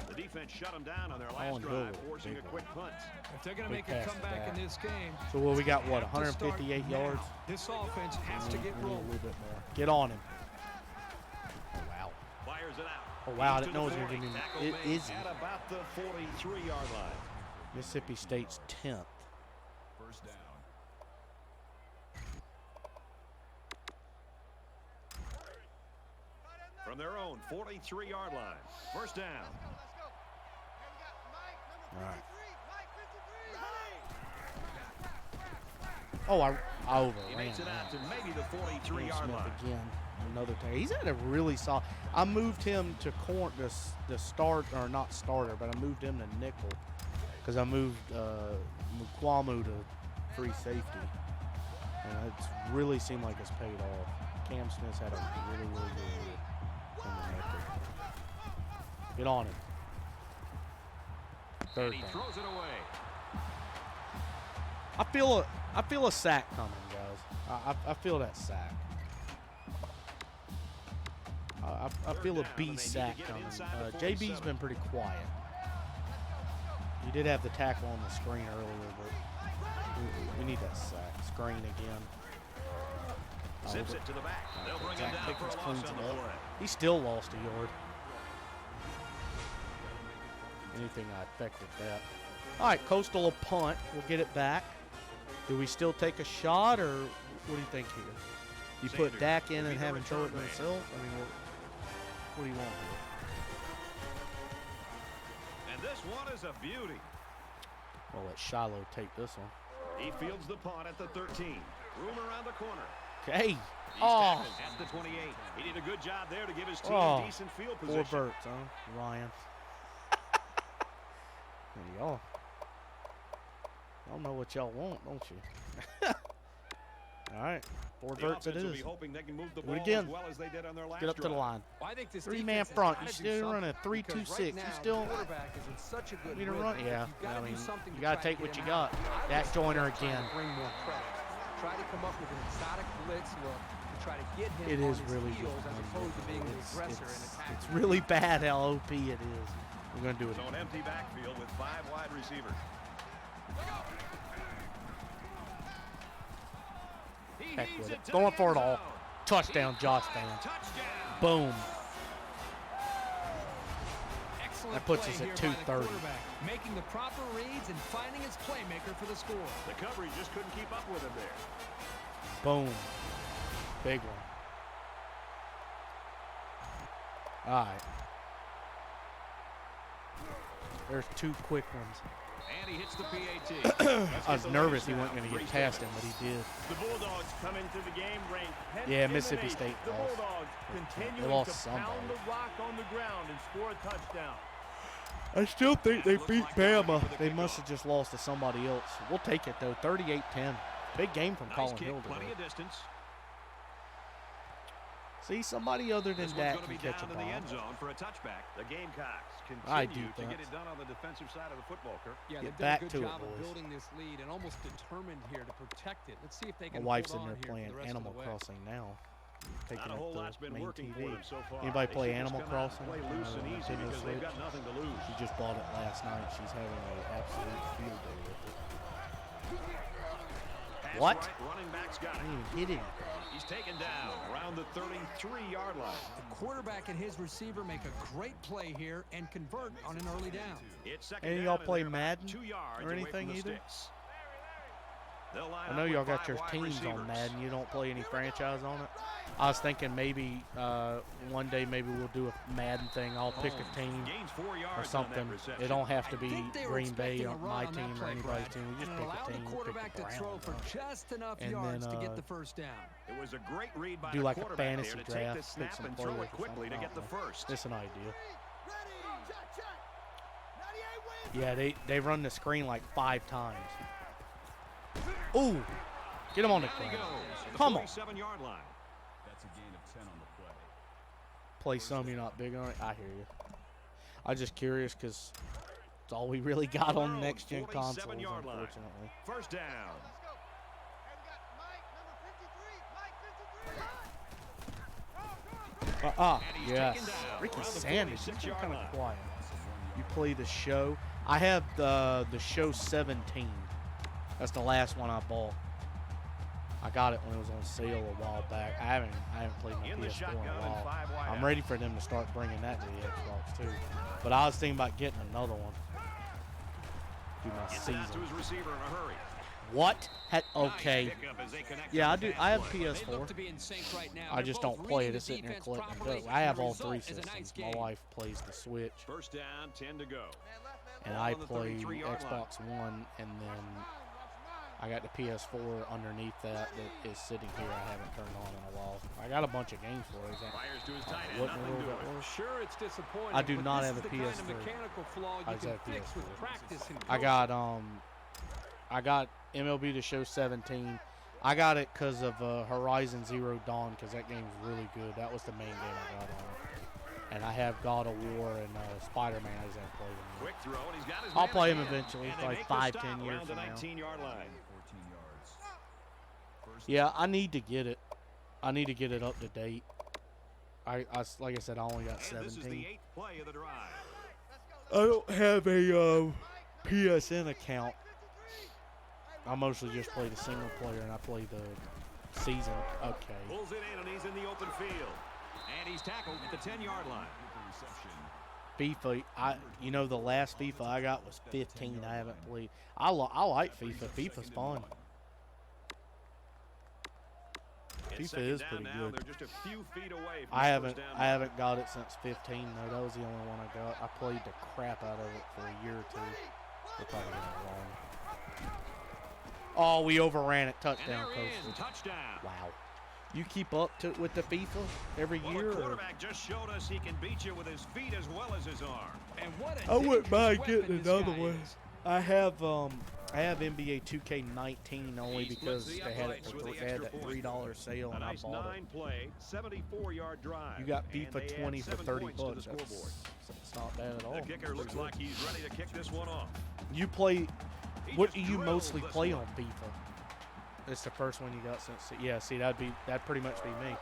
Speaker 3: The defense shut them down on their
Speaker 1: Colin
Speaker 3: last
Speaker 1: Hill
Speaker 3: drive,
Speaker 1: with a
Speaker 3: forcing a
Speaker 1: big
Speaker 3: quick punt.
Speaker 4: If they're going to
Speaker 1: Big
Speaker 4: make a
Speaker 1: pass to
Speaker 4: comeback in
Speaker 1: Dak.
Speaker 4: this game,
Speaker 1: So what we got? What,
Speaker 4: they have to start
Speaker 1: 158
Speaker 4: now.
Speaker 1: yards?
Speaker 4: This offense has to get
Speaker 1: We need a
Speaker 4: rolling.
Speaker 1: little bit more. Get on him. Oh wow.
Speaker 3: Fires it out.
Speaker 1: Oh wow, I
Speaker 3: He's
Speaker 1: didn't
Speaker 3: to
Speaker 1: know
Speaker 3: the
Speaker 1: it was
Speaker 3: 40.
Speaker 1: gonna
Speaker 3: Tackle
Speaker 1: be.
Speaker 3: made
Speaker 1: Is he?
Speaker 3: at about the 43-yard line.
Speaker 1: Mississippi State's 10th.
Speaker 5: First down.
Speaker 3: From their own 43-yard line. First down.
Speaker 1: All right. Oh, I
Speaker 3: He
Speaker 1: overran
Speaker 3: makes it out
Speaker 1: that.
Speaker 3: to maybe the
Speaker 1: Will
Speaker 3: 43-yard
Speaker 1: Smith
Speaker 3: line.
Speaker 1: again. Another time. He's had a really solid. I moved him to the start, or not starter, but I moved him to nickel because I moved Mukwamu to free safety, and it's really seemed like it's paid off. Cam Smith's had a really good year in the nickel. Get on him. Third
Speaker 3: And he
Speaker 1: down.
Speaker 3: throws it away.
Speaker 1: I feel a sack coming, guys. I feel that sack. I feel a B sack coming. JB's been pretty quiet. You did have the tackle on the screen earlier, but we need that sack. Screen again.
Speaker 3: Zips it to the back. They'll bring him
Speaker 1: Zach
Speaker 3: down for
Speaker 1: Pickens
Speaker 3: a loss
Speaker 1: cleans
Speaker 3: on
Speaker 1: it
Speaker 3: the
Speaker 1: up.
Speaker 3: play.
Speaker 1: He still lost a yard. Anything I affect with that. All right, Coastal a punt. We'll get it back. Do we still take a shot, or what do you think here? You put
Speaker 3: Sanders
Speaker 1: Dak in
Speaker 3: will
Speaker 1: and
Speaker 3: be the
Speaker 1: have him throw it
Speaker 3: return man.
Speaker 1: himself? I mean, what do you want here?
Speaker 3: And this one is a beauty.
Speaker 1: We'll let Shiloh take this one.
Speaker 3: He fields the punt at the 13. Room around the corner.
Speaker 1: Okay.
Speaker 3: He's
Speaker 1: Oh,
Speaker 3: tackled at the 28. He did a good job there to give his team
Speaker 1: Oh.
Speaker 3: decent field
Speaker 1: 4
Speaker 3: position.
Speaker 1: birds, huh, Ryan? And y'all know what y'all want, don't you? All right, 4
Speaker 3: The
Speaker 1: birds it
Speaker 3: offense will
Speaker 1: is.
Speaker 3: be hoping they can move the
Speaker 1: Do it
Speaker 3: ball
Speaker 1: again.
Speaker 3: as well as they did on their last
Speaker 1: Get up to the
Speaker 3: drive.
Speaker 1: line.
Speaker 4: Well, I think this
Speaker 1: 3-man
Speaker 4: defense has
Speaker 1: front.
Speaker 4: gotta
Speaker 1: You
Speaker 4: do
Speaker 1: still running a
Speaker 4: something,
Speaker 1: 3-2-6.
Speaker 4: because right
Speaker 1: You
Speaker 4: now,
Speaker 1: still
Speaker 4: the quarterback is in such a good
Speaker 1: need to
Speaker 4: rhythm.
Speaker 1: run. Yeah,
Speaker 4: You've gotta
Speaker 1: I mean,
Speaker 4: do something
Speaker 1: you
Speaker 4: to
Speaker 1: got to
Speaker 4: try
Speaker 1: take
Speaker 4: to
Speaker 1: what
Speaker 4: get
Speaker 1: you
Speaker 4: him
Speaker 1: got.
Speaker 4: out. I
Speaker 1: Dak
Speaker 4: would
Speaker 1: Joyner
Speaker 4: suggest trying
Speaker 1: again.
Speaker 4: to bring more pressure. Try to come up with an exotic blitz look to try to get him
Speaker 1: It
Speaker 4: on
Speaker 1: is
Speaker 4: his
Speaker 1: really
Speaker 4: heels
Speaker 1: just
Speaker 4: as opposed to being the
Speaker 1: it's,
Speaker 4: aggressor and
Speaker 1: it's,
Speaker 4: attacking.
Speaker 1: it's really bad how OP it is. We're going to do it.
Speaker 3: So an empty backfield with 5 wide receivers. He
Speaker 1: Heck
Speaker 3: heaves
Speaker 1: with it.
Speaker 3: to
Speaker 1: Going
Speaker 3: the
Speaker 1: for it
Speaker 3: end
Speaker 1: all.
Speaker 3: zone.
Speaker 1: Touchdown, Josh
Speaker 3: Touchdown.
Speaker 1: Fan. Boom.
Speaker 4: Excellent
Speaker 1: That puts
Speaker 4: play
Speaker 1: us at
Speaker 4: here by the
Speaker 1: 230.
Speaker 4: quarterback, making the proper reads and finding his playmaker for the score.
Speaker 3: The coverage just couldn't keep up with him there.
Speaker 1: Boom. Big one. All right. There's 2 quick ones.
Speaker 3: And he hits the PAT.
Speaker 1: I was nervous he wasn't going to get past him, but he did.
Speaker 2: The Bulldogs come into the game ranked 10th
Speaker 1: Yeah,
Speaker 2: in the
Speaker 1: Mississippi
Speaker 2: nation.
Speaker 1: State
Speaker 2: The
Speaker 1: lost.
Speaker 2: Bulldogs
Speaker 1: They
Speaker 2: continuing
Speaker 1: lost
Speaker 2: to
Speaker 1: somebody.
Speaker 2: pound the rock on the ground and score a touchdown.
Speaker 1: I still think they beat Bama. They must have just lost to somebody else. We'll take it, though. 38-10. Big game from
Speaker 3: Nice
Speaker 1: Colin
Speaker 3: kick,
Speaker 1: Hill
Speaker 3: plenty
Speaker 1: today.
Speaker 3: of distance.
Speaker 1: See, somebody other than
Speaker 3: This one's
Speaker 1: that
Speaker 3: going to
Speaker 1: can
Speaker 3: be
Speaker 1: catch a
Speaker 3: down in the end
Speaker 1: bomb.
Speaker 3: zone for a touchback. The Gamecocks
Speaker 1: I
Speaker 3: continue to get
Speaker 1: defense.
Speaker 3: it done on the defensive side of the football, Kirk.
Speaker 4: Yeah,
Speaker 1: Get
Speaker 4: they've done
Speaker 1: back
Speaker 4: a good
Speaker 1: to it,
Speaker 4: job of
Speaker 1: boys.
Speaker 4: building this lead and almost determined here to protect it. Let's see if they
Speaker 1: My
Speaker 4: can
Speaker 1: wife's
Speaker 4: hold
Speaker 1: in
Speaker 4: on
Speaker 1: there
Speaker 4: here for
Speaker 1: playing
Speaker 4: the rest of
Speaker 1: Animal
Speaker 4: the way.
Speaker 1: Crossing now. Taking
Speaker 3: Not a
Speaker 1: up
Speaker 3: whole lot's
Speaker 1: the
Speaker 3: been
Speaker 1: main
Speaker 3: working
Speaker 1: TV.
Speaker 3: for them so far.
Speaker 1: Anybody
Speaker 3: They
Speaker 1: play
Speaker 3: should just
Speaker 1: Animal
Speaker 3: come out and
Speaker 1: Crossing?
Speaker 3: play loose and easy
Speaker 1: Nintendo
Speaker 3: because they've got
Speaker 1: Switch?
Speaker 3: nothing to lose.
Speaker 1: She just bought it last night. She's having an absolute field day with it.
Speaker 3: Pass
Speaker 1: What?
Speaker 3: right, running back's got
Speaker 1: I
Speaker 3: it.
Speaker 1: didn't even hit him.
Speaker 3: He's taken down around the 33-yard line.
Speaker 4: The quarterback and his receiver make a great play here and convert on an early down.
Speaker 3: It's second
Speaker 1: Any of
Speaker 3: down
Speaker 1: y'all
Speaker 3: and
Speaker 1: play
Speaker 3: they're about
Speaker 1: Madden
Speaker 3: 2 yards
Speaker 1: or
Speaker 3: away
Speaker 1: anything
Speaker 3: from the
Speaker 1: either?
Speaker 3: sticks. They'll line
Speaker 1: I know
Speaker 3: up
Speaker 1: y'all
Speaker 3: with
Speaker 1: got
Speaker 3: 5
Speaker 1: your
Speaker 3: wide
Speaker 1: teams on
Speaker 3: receivers.
Speaker 1: Madden. You don't play any franchise on it. I was thinking maybe one day maybe we'll do a Madden thing. I'll pick a team
Speaker 3: Gains 4 yards
Speaker 1: or
Speaker 3: on
Speaker 1: something.
Speaker 3: that reception.
Speaker 1: It don't have to
Speaker 4: I
Speaker 1: be
Speaker 4: think they were
Speaker 1: Green Bay
Speaker 4: expecting a
Speaker 1: or
Speaker 4: run
Speaker 1: my
Speaker 4: on that
Speaker 1: team or
Speaker 4: play,
Speaker 1: anybody's
Speaker 4: Brad,
Speaker 1: team. We just
Speaker 4: and
Speaker 1: pick
Speaker 4: allow
Speaker 1: a team.
Speaker 4: the
Speaker 1: We'll
Speaker 4: quarterback
Speaker 1: pick
Speaker 4: to
Speaker 1: the
Speaker 4: throw
Speaker 1: Browns,
Speaker 4: for
Speaker 1: huh?
Speaker 4: just enough
Speaker 1: And
Speaker 4: yards
Speaker 1: then,
Speaker 4: to get the first down.
Speaker 3: It was a great read by
Speaker 1: do
Speaker 3: the
Speaker 1: like a
Speaker 3: quarterback
Speaker 1: fantasy
Speaker 3: there to
Speaker 1: draft,
Speaker 3: take the
Speaker 1: pick
Speaker 3: snap
Speaker 1: some
Speaker 3: and throw
Speaker 1: players
Speaker 3: it
Speaker 1: or
Speaker 3: quickly to
Speaker 1: something.
Speaker 3: get the first.
Speaker 1: Just an idea. Yeah, they run the screen like 5 times. Ooh, get him on the
Speaker 3: Down he
Speaker 1: ground.
Speaker 3: goes to the
Speaker 1: Come on.
Speaker 3: 47-yard line.
Speaker 5: That's a gain of 10 on the play.
Speaker 1: Play some, you're not big on it. I hear you. I'm just curious because it's all we really got on next gen consoles,
Speaker 3: 47-yard line.
Speaker 1: unfortunately.
Speaker 3: First down. And he's
Speaker 1: Yes.
Speaker 3: taken down
Speaker 1: Ricky
Speaker 3: around the
Speaker 1: Sanders, he's
Speaker 3: 46-yard
Speaker 1: kind
Speaker 3: line.
Speaker 1: of quiet. You play the show. I have the show 17. That's the last one I bought. I got it when it was on sale a while back. I haven't played my
Speaker 3: In the
Speaker 1: PS4 in a
Speaker 3: shotgun and
Speaker 1: while.
Speaker 3: 5 wide
Speaker 1: I'm
Speaker 3: out.
Speaker 1: ready for them to start bringing that to the Xbox too. But I was thinking about getting another one. Do my
Speaker 3: Gets it out to
Speaker 1: season.
Speaker 3: his receiver in a hurry.
Speaker 1: What? Okay.
Speaker 3: Nice pickup as they connect
Speaker 1: Yeah,
Speaker 3: on
Speaker 1: I
Speaker 3: the
Speaker 1: do.
Speaker 3: pass
Speaker 1: I have
Speaker 3: play.
Speaker 4: They look
Speaker 1: PS4.
Speaker 4: to be in sync right now.
Speaker 1: I
Speaker 4: They're
Speaker 1: just
Speaker 4: both
Speaker 1: don't play
Speaker 4: reading
Speaker 1: it. It's
Speaker 4: the
Speaker 1: sitting there
Speaker 4: defense
Speaker 1: collecting
Speaker 4: properly,
Speaker 1: gold. I have
Speaker 4: and the
Speaker 1: all 3
Speaker 4: result is a
Speaker 1: systems.
Speaker 4: nice
Speaker 1: My
Speaker 4: game.
Speaker 1: wife plays the Switch,
Speaker 3: First down, 10 to go.
Speaker 1: and
Speaker 3: Ball
Speaker 1: I
Speaker 3: on the
Speaker 1: play
Speaker 3: 33-yard line.
Speaker 1: Xbox One, and then I got the PS4 underneath that is sitting here. I haven't turned on in a while. I got a bunch of games for it.
Speaker 3: Fires to his tight end.
Speaker 1: What in
Speaker 3: Nothing
Speaker 1: the world
Speaker 3: doing.
Speaker 1: that was?
Speaker 4: Sure, it's disappointing.
Speaker 1: I do
Speaker 4: but
Speaker 1: not
Speaker 4: this
Speaker 1: have
Speaker 4: is
Speaker 1: a
Speaker 4: the kind of
Speaker 1: PS3.
Speaker 4: mechanical flaw
Speaker 1: I
Speaker 4: you
Speaker 1: just
Speaker 4: can
Speaker 1: have
Speaker 4: fix with
Speaker 1: PS4.
Speaker 4: practice and
Speaker 1: I got MLB The Show 17. I got it because of Horizon Zero Dawn because that game's really good. That was the main game I got on it. And I have God of War and Spider-Man. I just haven't played them yet.
Speaker 3: Quick throw, and he's got his
Speaker 1: I'll
Speaker 3: man
Speaker 1: play him
Speaker 3: again.
Speaker 1: eventually,
Speaker 3: And they
Speaker 1: like
Speaker 3: make the
Speaker 1: 5,
Speaker 3: stop
Speaker 1: 10 years
Speaker 3: around the
Speaker 1: from now.
Speaker 3: 19-yard line.
Speaker 5: 14 yards. First
Speaker 1: Yeah, I need to get it. I need to get it up to date. Like I said, I only got
Speaker 3: And this is the
Speaker 1: 17.
Speaker 3: 8th play of the drive.
Speaker 1: I don't have a PSN account. I mostly just play the single player and I play the season. Okay.
Speaker 3: Pulls it in, and he's in the open field. And he's tackled at the 10-yard line.
Speaker 5: reception.
Speaker 1: FIFA, the last FIFA I got was 15. I haven't played. I like FIFA. FIFA's fun.
Speaker 3: It's
Speaker 1: FIFA
Speaker 3: second
Speaker 1: is
Speaker 3: down
Speaker 1: pretty
Speaker 3: now.
Speaker 1: good.
Speaker 3: They're just a few feet away from
Speaker 1: I
Speaker 3: the
Speaker 1: haven't
Speaker 3: first down
Speaker 1: I haven't got it since 15 though. That was the only one I got. I played the crap out of it for a year or two. We're probably gonna run. Oh, we overran it.
Speaker 3: And
Speaker 1: Touchdown,
Speaker 3: there he is,
Speaker 1: Coach.
Speaker 3: touchdown.
Speaker 1: Wow. You keep up with the FIFA every
Speaker 3: Well,
Speaker 1: year?
Speaker 3: the
Speaker 1: Or?
Speaker 3: quarterback just showed us he can beat you with his feet as well as his arm.
Speaker 4: And what a
Speaker 1: I wouldn't
Speaker 4: dangerous
Speaker 1: mind
Speaker 4: weapon
Speaker 1: getting
Speaker 4: this
Speaker 1: another
Speaker 4: guy
Speaker 1: one.
Speaker 4: is.
Speaker 1: I have NBA 2K19 only
Speaker 3: He
Speaker 1: because
Speaker 3: splits the
Speaker 1: they had it
Speaker 3: uprights
Speaker 1: for
Speaker 3: with the
Speaker 1: they had
Speaker 3: extra
Speaker 1: that
Speaker 3: point.
Speaker 1: $3 sale
Speaker 3: A
Speaker 1: and
Speaker 3: nice
Speaker 1: I bought it.
Speaker 3: 9-play, 74-yard drive.
Speaker 1: You got
Speaker 3: And
Speaker 1: FIFA
Speaker 3: they add
Speaker 1: 20 for
Speaker 3: 7
Speaker 1: 30
Speaker 3: points to the
Speaker 1: bucks.
Speaker 3: scoreboard.
Speaker 1: It's not bad at all.
Speaker 3: The kicker looks like he's ready to kick this one off.
Speaker 1: You play.
Speaker 3: He
Speaker 1: What
Speaker 3: just
Speaker 1: do you
Speaker 3: drills
Speaker 1: mostly
Speaker 3: this
Speaker 1: play
Speaker 3: one.
Speaker 1: on FIFA? It's the first one you got since. Yeah, see, that'd pretty much be me.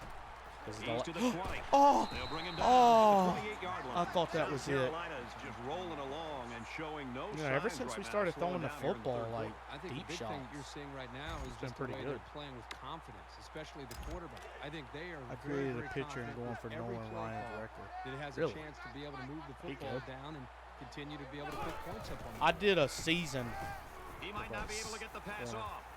Speaker 1: 'Cause it's
Speaker 3: He's to the 20.
Speaker 1: Oh,
Speaker 3: They'll bring him down
Speaker 1: Oh,
Speaker 3: to the 28-yard line.
Speaker 1: I thought that was
Speaker 3: South
Speaker 1: it.
Speaker 3: Carolina's just rolling along and showing no
Speaker 1: Ever
Speaker 3: signs
Speaker 1: since we
Speaker 3: right now
Speaker 1: started
Speaker 3: of slowing
Speaker 1: throwing the
Speaker 3: down here in
Speaker 1: football,
Speaker 3: third
Speaker 1: like
Speaker 3: quarter.
Speaker 4: I think
Speaker 1: deep
Speaker 4: the big
Speaker 1: shots.
Speaker 4: thing you're seeing right now is
Speaker 1: been
Speaker 4: just the
Speaker 1: pretty
Speaker 4: way
Speaker 1: good.
Speaker 4: they're playing with confidence, especially the quarterback. I think they are
Speaker 1: I
Speaker 4: very,
Speaker 1: created
Speaker 4: very
Speaker 1: a picture and
Speaker 4: confident
Speaker 1: going
Speaker 4: with
Speaker 1: for
Speaker 4: every
Speaker 1: Nolan
Speaker 4: play
Speaker 1: Ryan's
Speaker 4: call
Speaker 1: record.
Speaker 4: that it has
Speaker 1: Really?
Speaker 4: a chance to be able to move the
Speaker 1: He
Speaker 4: football
Speaker 1: could.
Speaker 4: down and continue to be able to put points up on them.
Speaker 1: I did a season.
Speaker 3: He might not be able to get the pass
Speaker 1: Yeah.
Speaker 3: off.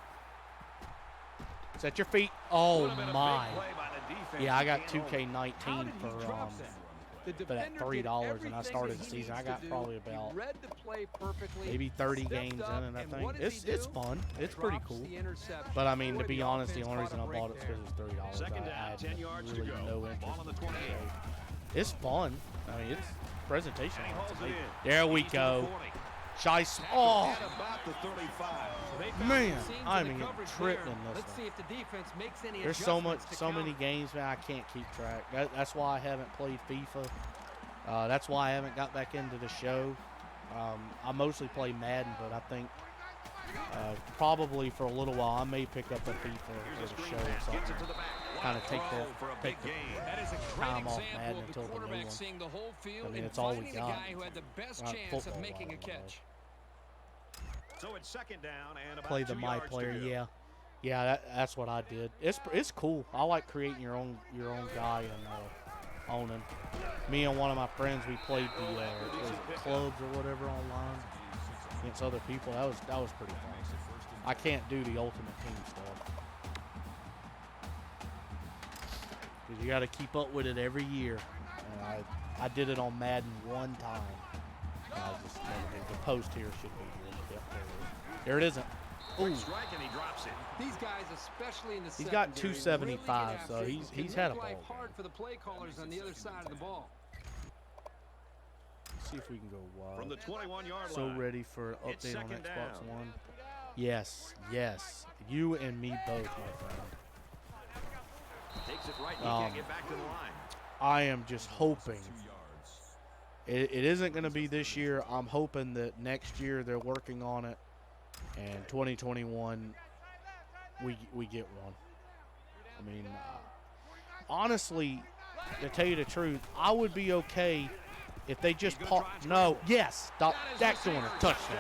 Speaker 1: Set your feet. Oh
Speaker 3: Would have been a big
Speaker 1: my.
Speaker 3: play by the defense.
Speaker 1: Yeah, I
Speaker 3: He
Speaker 1: got
Speaker 3: can't hold it.
Speaker 1: 2K19
Speaker 2: How did he drop
Speaker 1: for
Speaker 2: that?
Speaker 1: But at $3, and I started the season, I got probably about maybe 30 games in, and I think it's fun. It's pretty cool. But I mean, to be honest, the only reason I bought it is because it's $3. I had really no interest in it. It's fun. I mean, it's presentation. There we go. Shice. Oh, man, I'm getting tripped in this one. There's so many games, man, I can't keep track. That's why I haven't played FIFA. That's why I haven't got back into the show. I mostly play Madden, but I think probably for a little while I may pick up a FIFA for the show or something. Kind of take the time off Madden until the new one. I mean, it's all we got. Football,
Speaker 3: So it's second down and about
Speaker 1: play the My Player, yeah. That's what I did. It's cool. I like creating your own guy and owning. Me and one of my friends, we played the clubs or whatever online against other people. That was pretty fun. I can't do the Ultimate Team stuff. Because you got to keep up with it every year. And I did it on Madden one time. I just never did. The post here should be here. Yep, there it isn't. Ooh.
Speaker 3: Strike and he drops it.
Speaker 4: These guys, especially in the
Speaker 1: he's got 275, so he's had a ball.
Speaker 4: Hard for the play callers on the other side of the ball.
Speaker 1: Let's see if we can go wide.
Speaker 3: From the 21-yard
Speaker 1: So
Speaker 3: line.
Speaker 1: ready for an update on Xbox
Speaker 3: down.
Speaker 1: One. Yes. You and me both, my friend.
Speaker 3: Takes it right. He can't get back to the line.
Speaker 1: I am just hoping it isn't going to be this year. I'm hoping that next year they're working on it, and 2021 we get one. I mean, honestly, to tell you the truth, I would be okay if they just no, yes, Dak Dorner touchdown.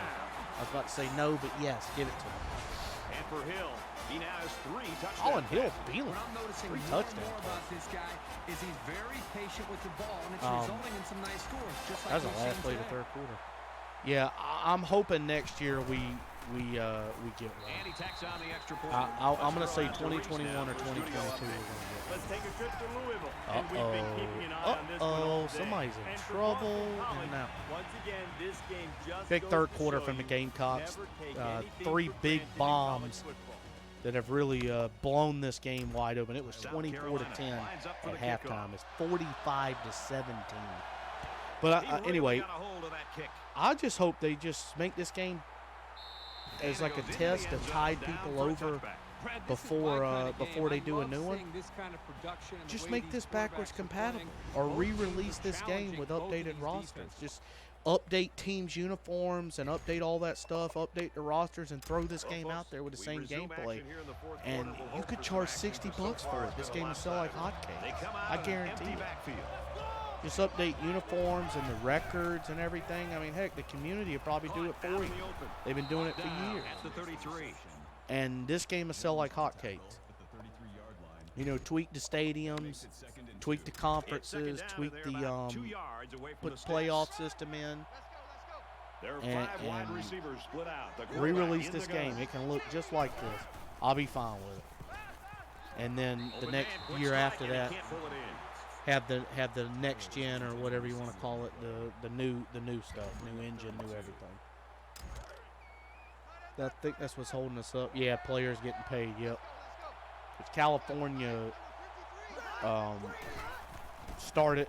Speaker 1: I was about to say no, but yes, give it to him.
Speaker 3: And for Hill, he now has 3 touchdowns.
Speaker 1: Colin Hill feeling
Speaker 4: What I'm noticing
Speaker 1: 3
Speaker 4: more
Speaker 1: touchdowns.
Speaker 4: about this guy is he's very patient with the ball, and it's resulting in some nice scores. Just like
Speaker 1: That's the
Speaker 4: we've
Speaker 1: last
Speaker 4: seen
Speaker 1: play of the
Speaker 4: today.
Speaker 1: third quarter. Yeah, I'm hoping next year we get one.
Speaker 3: And he tacks on the extra point.
Speaker 1: I'm going to say 2021 or 2022 we're going to get
Speaker 2: Let's take a trip to Louisville.
Speaker 1: one.
Speaker 2: And we've been keeping an eye on this one all day.
Speaker 1: Somebody's in
Speaker 2: And for
Speaker 1: trouble.
Speaker 2: Boston College,
Speaker 1: And now,
Speaker 2: once again, this game just
Speaker 1: big
Speaker 2: goes
Speaker 1: third
Speaker 2: to
Speaker 1: quarter
Speaker 2: show
Speaker 1: from the
Speaker 2: you
Speaker 1: Gamecocks.
Speaker 2: never take
Speaker 1: 3
Speaker 2: anything for
Speaker 1: big
Speaker 2: granted in college
Speaker 1: bombs
Speaker 2: football.
Speaker 1: that have really blown this game wide open. It was 24-10 at halftime. It's 45-17. But anyway, I just hope they just make this game as like a test to tide people over before they do a new one. Just make this backwards compatible, or re-release this game with updated rosters. Just update teams' uniforms and update all that stuff, update the rosters, and throw this game out there with the same gameplay. And you could charge $60 for it. This game will sell like hotcakes. I guarantee you. Just update uniforms and the records and everything. I mean, heck, the community will probably do it for you. They've been doing it for years. And this game will sell like hotcakes. You know, tweak the stadiums, tweak the conferences, tweak the put the playoff system in, and re-release this game. It can look just like this. I'll be fine with it. And then the next year after that, have the next gen or whatever you want to call it, the new stuff, new engine, new everything. I think that's what's holding us up. Yeah, players getting paid. Yep. It's California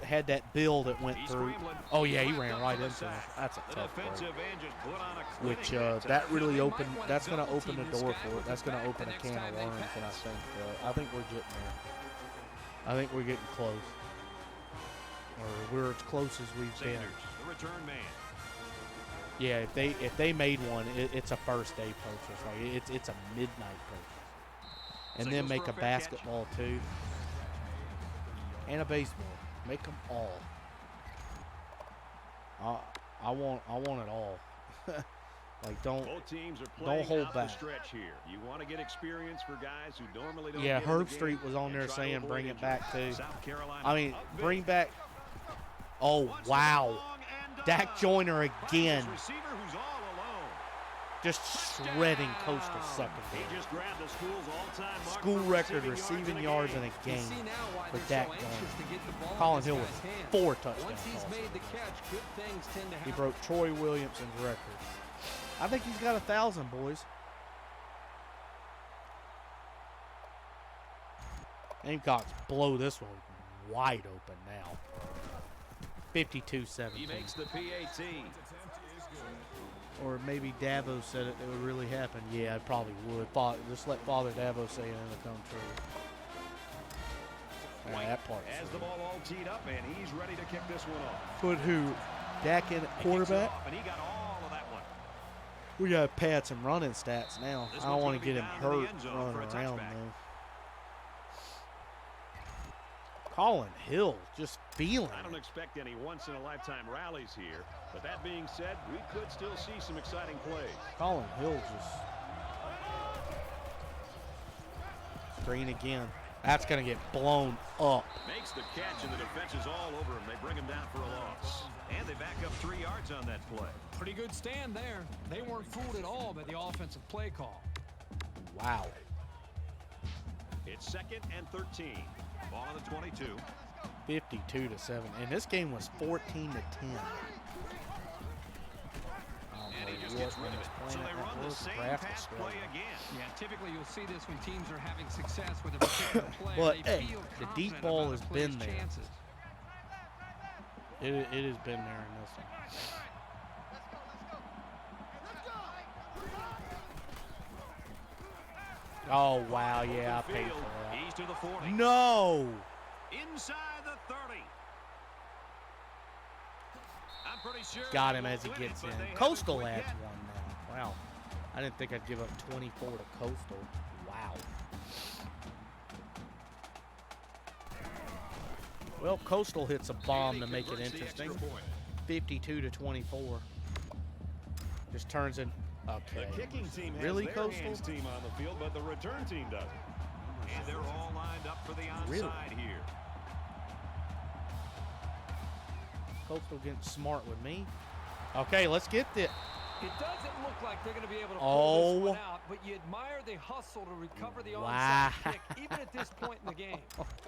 Speaker 1: had that bill that went through. Oh yeah, he ran right into it. That's a tough play. Which that really opened. That's going to open the door for it. That's going to open a can of worms, and I think we're getting there. I think we're getting close, or we're as close as we've been.
Speaker 3: The return man.
Speaker 1: Yeah, if they made one, it's a first day purchase. Like it's a midnight purchase, and then make a basketball too, and a baseball. Make them all. I want it all. Like
Speaker 3: Both teams are playing
Speaker 1: don't hold
Speaker 3: out
Speaker 1: back.
Speaker 3: The stretch here. You want to get experience for guys who normally don't.
Speaker 1: Yeah,
Speaker 3: get in the
Speaker 1: Herb Street
Speaker 3: game
Speaker 1: was on there
Speaker 3: and try to
Speaker 1: saying
Speaker 3: avoid
Speaker 1: bring it
Speaker 3: injury.
Speaker 1: back too.
Speaker 3: South Carolina
Speaker 1: I mean,
Speaker 3: up
Speaker 1: bring
Speaker 3: big.
Speaker 1: back. Oh
Speaker 3: Wants
Speaker 1: wow,
Speaker 3: it long and
Speaker 1: Dak Joyner
Speaker 3: finds
Speaker 1: again.
Speaker 3: his receiver who's all alone.
Speaker 1: Just shredding Coastal secondary.
Speaker 3: He just grabbed the school's all-time mark
Speaker 1: School
Speaker 3: for
Speaker 1: record
Speaker 3: receiving
Speaker 1: receiving yards in a game
Speaker 4: See now why
Speaker 1: with
Speaker 4: they're
Speaker 1: that
Speaker 4: so
Speaker 1: going.
Speaker 4: anxious to get the ball in
Speaker 1: Colin
Speaker 4: this
Speaker 1: Hill
Speaker 4: guy's
Speaker 1: with
Speaker 4: hands.
Speaker 1: 4 touchdown
Speaker 4: Once he's
Speaker 1: passes.
Speaker 4: made the catch, good things tend to happen.
Speaker 1: He broke Troy Williamson's record. I think he's got 1,000, boys. Gamecocks blow this one wide open now. 52-17.
Speaker 3: He makes the PAT.
Speaker 1: Or maybe Davo said it would really happen. Yeah, it probably would. Just let Father Davo say it and it'll come true. That part.
Speaker 3: Has the ball all teed up, and he's ready to kick this one off.
Speaker 1: Put who? Dak in at quarterback?
Speaker 3: And he got all of that one.
Speaker 1: We got to pad some running stats now.
Speaker 3: This
Speaker 1: I don't
Speaker 3: one's
Speaker 1: want to
Speaker 3: gonna
Speaker 1: get
Speaker 3: be
Speaker 1: him
Speaker 3: down in the
Speaker 1: hurt
Speaker 3: end zone
Speaker 1: running
Speaker 3: for a
Speaker 1: around,
Speaker 3: touchback.
Speaker 1: though. Colin Hill just feeling
Speaker 3: I don't
Speaker 1: it.
Speaker 3: expect any once-in-a-lifetime rallies here, but that being said, we could still see some exciting plays.
Speaker 1: Colin Hill just screen again. That's going to get blown up.
Speaker 3: Makes the catch, and the defense is all over him. They bring him down for a loss. And they back up 3 yards on that play.
Speaker 4: Pretty good stand there. They weren't fooled at all by the offensive play call.
Speaker 1: Wow.
Speaker 3: It's 2nd and 13. Ball on the 22.
Speaker 1: 52-7. And this game was 14-10.
Speaker 3: And he just gets rid of it. So they run the same pass play again.
Speaker 4: Yeah, typically you'll see this when teams are having success with a particular play.
Speaker 1: But,
Speaker 4: they
Speaker 1: hey,
Speaker 4: feel
Speaker 1: the deep
Speaker 4: confident
Speaker 1: ball
Speaker 4: about
Speaker 1: has
Speaker 4: a player's
Speaker 1: been there.
Speaker 4: chances.
Speaker 1: It has been there in this one. Oh, wow. Yeah, I paid for that.
Speaker 3: He's to the 40.
Speaker 1: No.
Speaker 3: Inside the 30. I'm pretty sure
Speaker 1: Got
Speaker 3: they
Speaker 1: him
Speaker 3: won't
Speaker 1: as he
Speaker 3: win
Speaker 1: gets
Speaker 3: it,
Speaker 1: in.
Speaker 3: but they haven't
Speaker 1: Coastal
Speaker 3: quit
Speaker 1: adds
Speaker 3: yet.
Speaker 1: one now. Wow. I didn't think I'd give up 24 to Coastal. Wow. Well, Coastal hits a bomb to make it
Speaker 3: Converts the
Speaker 1: interesting.
Speaker 3: extra point.
Speaker 1: 52-24. Just turns in. Okay.
Speaker 3: The kicking team has
Speaker 1: Really,
Speaker 3: their
Speaker 1: Coastal?
Speaker 3: hands team on the field, but the return team doesn't. And they're all lined up for the onside
Speaker 1: Really?
Speaker 3: here.
Speaker 1: Coastal getting smart with me. Okay, let's get this.
Speaker 4: It doesn't look like they're going to be able to
Speaker 1: Oh.
Speaker 4: pull this one out, but you admire the hustle to recover the
Speaker 1: Wow.
Speaker 4: onside kick, even at this point in the game.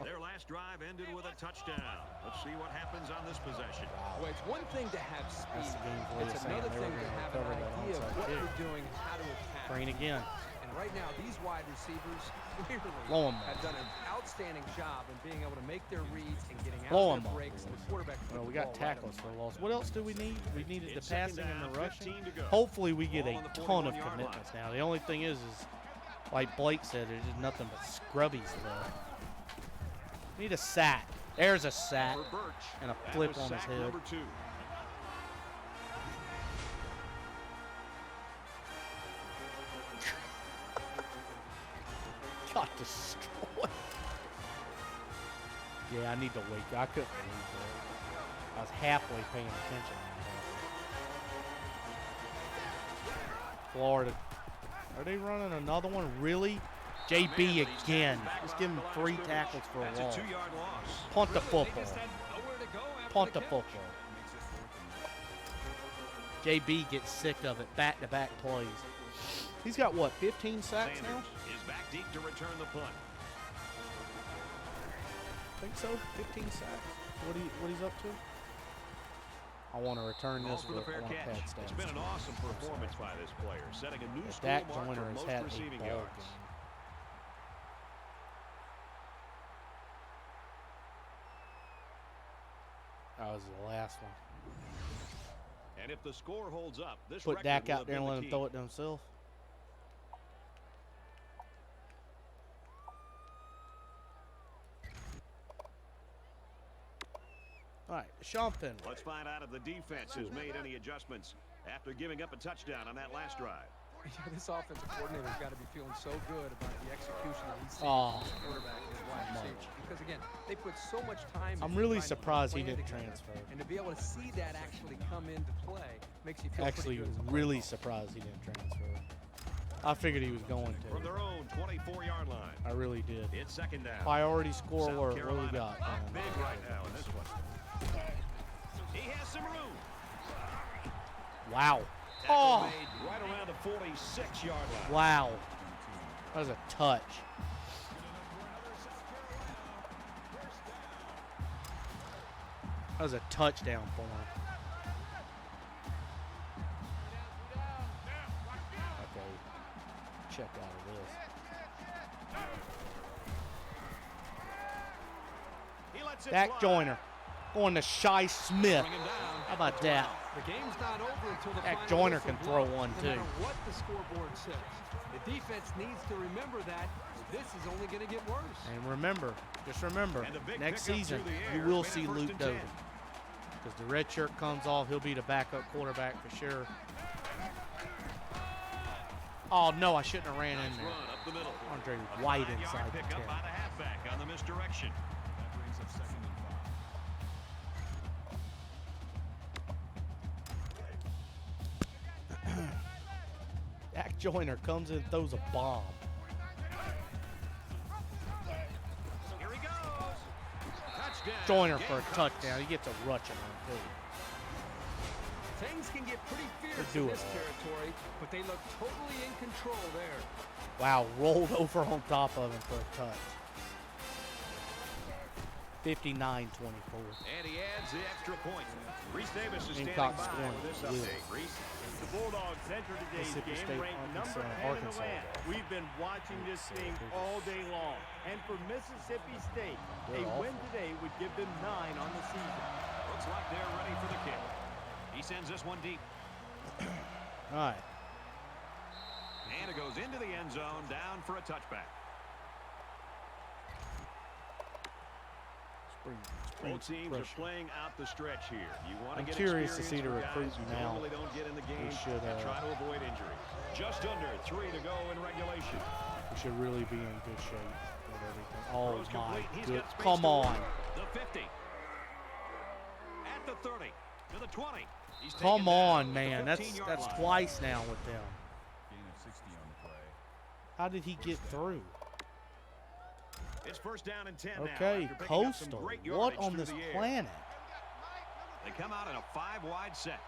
Speaker 3: Their last drive ended with a touchdown. Let's see what happens on this possession.
Speaker 4: Well, it's one thing to have speed.
Speaker 1: That's the game's way of
Speaker 4: It's
Speaker 1: saying
Speaker 4: another
Speaker 1: they were
Speaker 4: thing to
Speaker 1: gonna
Speaker 4: have
Speaker 1: recover
Speaker 4: an
Speaker 1: that
Speaker 4: idea of
Speaker 1: onside
Speaker 4: what
Speaker 1: kick.
Speaker 4: you're doing and how to attack.
Speaker 1: Green again.
Speaker 4: And right now, these wide receivers clearly
Speaker 1: Blow 'em
Speaker 4: have
Speaker 1: up.
Speaker 4: done an outstanding job in being able to make their reads and getting out
Speaker 1: Blow 'em
Speaker 4: their
Speaker 1: up,
Speaker 4: breaks. And the
Speaker 1: boys.
Speaker 4: quarterback put
Speaker 1: Well, we
Speaker 4: the
Speaker 1: got
Speaker 4: ball right
Speaker 1: tackles
Speaker 4: on
Speaker 1: for
Speaker 4: the
Speaker 1: a loss.
Speaker 4: money.
Speaker 1: What else do we need? We needed the
Speaker 3: It's second
Speaker 1: passing and the
Speaker 3: down,
Speaker 1: rushing.
Speaker 3: 15 to go.
Speaker 1: Hopefully we get
Speaker 3: Ball
Speaker 1: a
Speaker 3: on the
Speaker 1: ton of
Speaker 3: 41-yard
Speaker 1: commitments
Speaker 3: line.
Speaker 1: now. The only thing is like Blake said, there's just nothing but scrubbies left. Need a sack. There's a sack
Speaker 3: For Birch.
Speaker 1: and a
Speaker 3: That
Speaker 1: flip
Speaker 3: was
Speaker 1: on his
Speaker 3: sack
Speaker 1: head.
Speaker 3: number 2.
Speaker 1: Got destroyed. Yeah, I need to wake. I couldn't believe that. I was halfway paying attention. Florida. Are they running another one? Really? JB again. Just give him 3 tackles for a
Speaker 3: That's
Speaker 1: loss.
Speaker 3: a 2-yard loss.
Speaker 1: Punt the
Speaker 4: They
Speaker 1: football.
Speaker 4: just had nowhere to go after
Speaker 1: Punt
Speaker 4: the
Speaker 1: the
Speaker 4: catch.
Speaker 1: football. JB gets sick of it. Back-to-back plays. He's got, what, 15 sacks now?
Speaker 3: Sanders is back deep to return the punt.
Speaker 1: I think so. 15 sacks. What he's up to? I want to return
Speaker 3: Calls
Speaker 1: this
Speaker 3: for the
Speaker 1: with
Speaker 3: fair
Speaker 1: one
Speaker 3: catch.
Speaker 1: pad
Speaker 3: It's
Speaker 1: stats.
Speaker 3: been an awesome performance by this player, setting a new
Speaker 1: If
Speaker 3: school
Speaker 1: Dak
Speaker 3: mark
Speaker 1: Joyner
Speaker 3: for
Speaker 1: has
Speaker 3: most
Speaker 1: had a
Speaker 3: receiving
Speaker 1: ball
Speaker 3: yards.
Speaker 1: game. That was the last one.
Speaker 3: And if the score holds up, this
Speaker 1: Put
Speaker 3: record
Speaker 1: Dak
Speaker 3: will
Speaker 1: out
Speaker 3: have
Speaker 1: there
Speaker 3: been
Speaker 1: and
Speaker 3: the
Speaker 1: let him
Speaker 3: key.
Speaker 1: throw it to himself. All right, Sean Finley.
Speaker 3: Let's find out if the defense has made any adjustments after giving up a touchdown on that last drive.
Speaker 4: Yeah, this offensive coordinator's got to be feeling so good about the execution that he's seeing
Speaker 1: Oh,
Speaker 4: from his quarterback and his wide receivers. Because again, they put so much time.
Speaker 1: I'm
Speaker 4: into
Speaker 1: really
Speaker 4: trying to put a
Speaker 1: surprised he
Speaker 4: plan
Speaker 1: didn't
Speaker 4: together.
Speaker 1: transfer.
Speaker 4: And to be able to see that actually come into play makes you feel
Speaker 1: Actually,
Speaker 4: pretty good. as a
Speaker 1: really
Speaker 4: play caller.
Speaker 1: surprised he didn't transfer. I figured he was going
Speaker 3: From
Speaker 1: to.
Speaker 3: their own 24-yard line.
Speaker 1: I really did.
Speaker 3: It's second down.
Speaker 1: Priority score
Speaker 3: South
Speaker 1: alert. What do we
Speaker 3: Carolina
Speaker 1: got?
Speaker 3: up
Speaker 1: man?
Speaker 3: big right now in this one. He has some room.
Speaker 1: Wow. Oh.
Speaker 3: Made right around the 46-yard line.
Speaker 1: Wow. That was a touch. That was a touchdown for him. Okay. Check out of this. Dak Joyner going to Shi Smith. How about that?
Speaker 4: The game's not over until the
Speaker 1: Dak
Speaker 4: final
Speaker 1: Joyner
Speaker 4: whistle
Speaker 1: can throw
Speaker 4: blows,
Speaker 1: one,
Speaker 4: no
Speaker 1: too.
Speaker 4: matter what the scoreboard says. The defense needs to remember that this is only going to get worse.
Speaker 1: And remember, just remember, next season you will see Luke Doty. Because the red shirt comes off, he'll be the backup quarterback for sure. Oh, no, I shouldn't have ran in there. Andre White inside the 10.
Speaker 3: Pick up by the halfback on the misdirection.
Speaker 5: That brings up 2nd and 5.
Speaker 1: Dak Joyner comes in and throws a bomb.
Speaker 3: Here he goes. Touchdown.
Speaker 1: Joyner for a
Speaker 3: Gamecocks.
Speaker 1: touchdown. He gets a rushing one, too.
Speaker 4: Things can get pretty fierce
Speaker 1: do
Speaker 4: in
Speaker 1: it
Speaker 4: this
Speaker 1: all.
Speaker 4: territory, but they look totally in control there.
Speaker 1: Wow, rolled over on top of him for a touch. 59-24.
Speaker 3: And he adds the extra point. Reese Davis is standing
Speaker 1: Gamecock
Speaker 3: by
Speaker 1: scoring
Speaker 3: with this
Speaker 1: will.
Speaker 3: update. Reese.
Speaker 2: The Bulldogs enter today's
Speaker 1: Mississippi
Speaker 2: game
Speaker 1: State,
Speaker 2: ranked
Speaker 1: Arkansas,
Speaker 2: number 10 in the
Speaker 1: Arkansas.
Speaker 2: land. We've been watching this thing all day long. And for Mississippi State, a
Speaker 1: They're
Speaker 2: win
Speaker 1: awful.
Speaker 2: today would give them 9 on the season.
Speaker 3: Looks like they're ready for the kick. He sends this one deep.
Speaker 1: All right.
Speaker 3: And it goes into the end zone, down for a touchback. Both teams are playing out the stretch here. You want to
Speaker 1: I'm
Speaker 3: get
Speaker 1: curious to see the
Speaker 3: experience for guys
Speaker 1: recruiting
Speaker 3: who
Speaker 1: now.
Speaker 3: normally don't get in the game
Speaker 1: should,
Speaker 3: and try to avoid injury. Just under 3 to go in regulation.
Speaker 1: We should really be in good shape with everything. Oh,
Speaker 3: Throws
Speaker 1: my
Speaker 3: complete. He's
Speaker 1: good.
Speaker 3: got space
Speaker 1: Come
Speaker 3: to
Speaker 1: on.
Speaker 3: run. The 50. At the 30. To the 20. He's
Speaker 1: Come
Speaker 3: taken down
Speaker 1: on,
Speaker 3: at the
Speaker 1: man. That's
Speaker 3: 15-yard line.
Speaker 1: twice now with them.
Speaker 5: Gain of 60 on the play.
Speaker 1: How did he get through?
Speaker 3: It's first down and 10 now.
Speaker 1: Okay,
Speaker 3: after picking up some
Speaker 1: Coastal.
Speaker 3: great
Speaker 1: What
Speaker 3: yardage
Speaker 1: on
Speaker 3: through
Speaker 1: this
Speaker 3: the air.
Speaker 1: planet?
Speaker 3: They come out in a 5-wide set.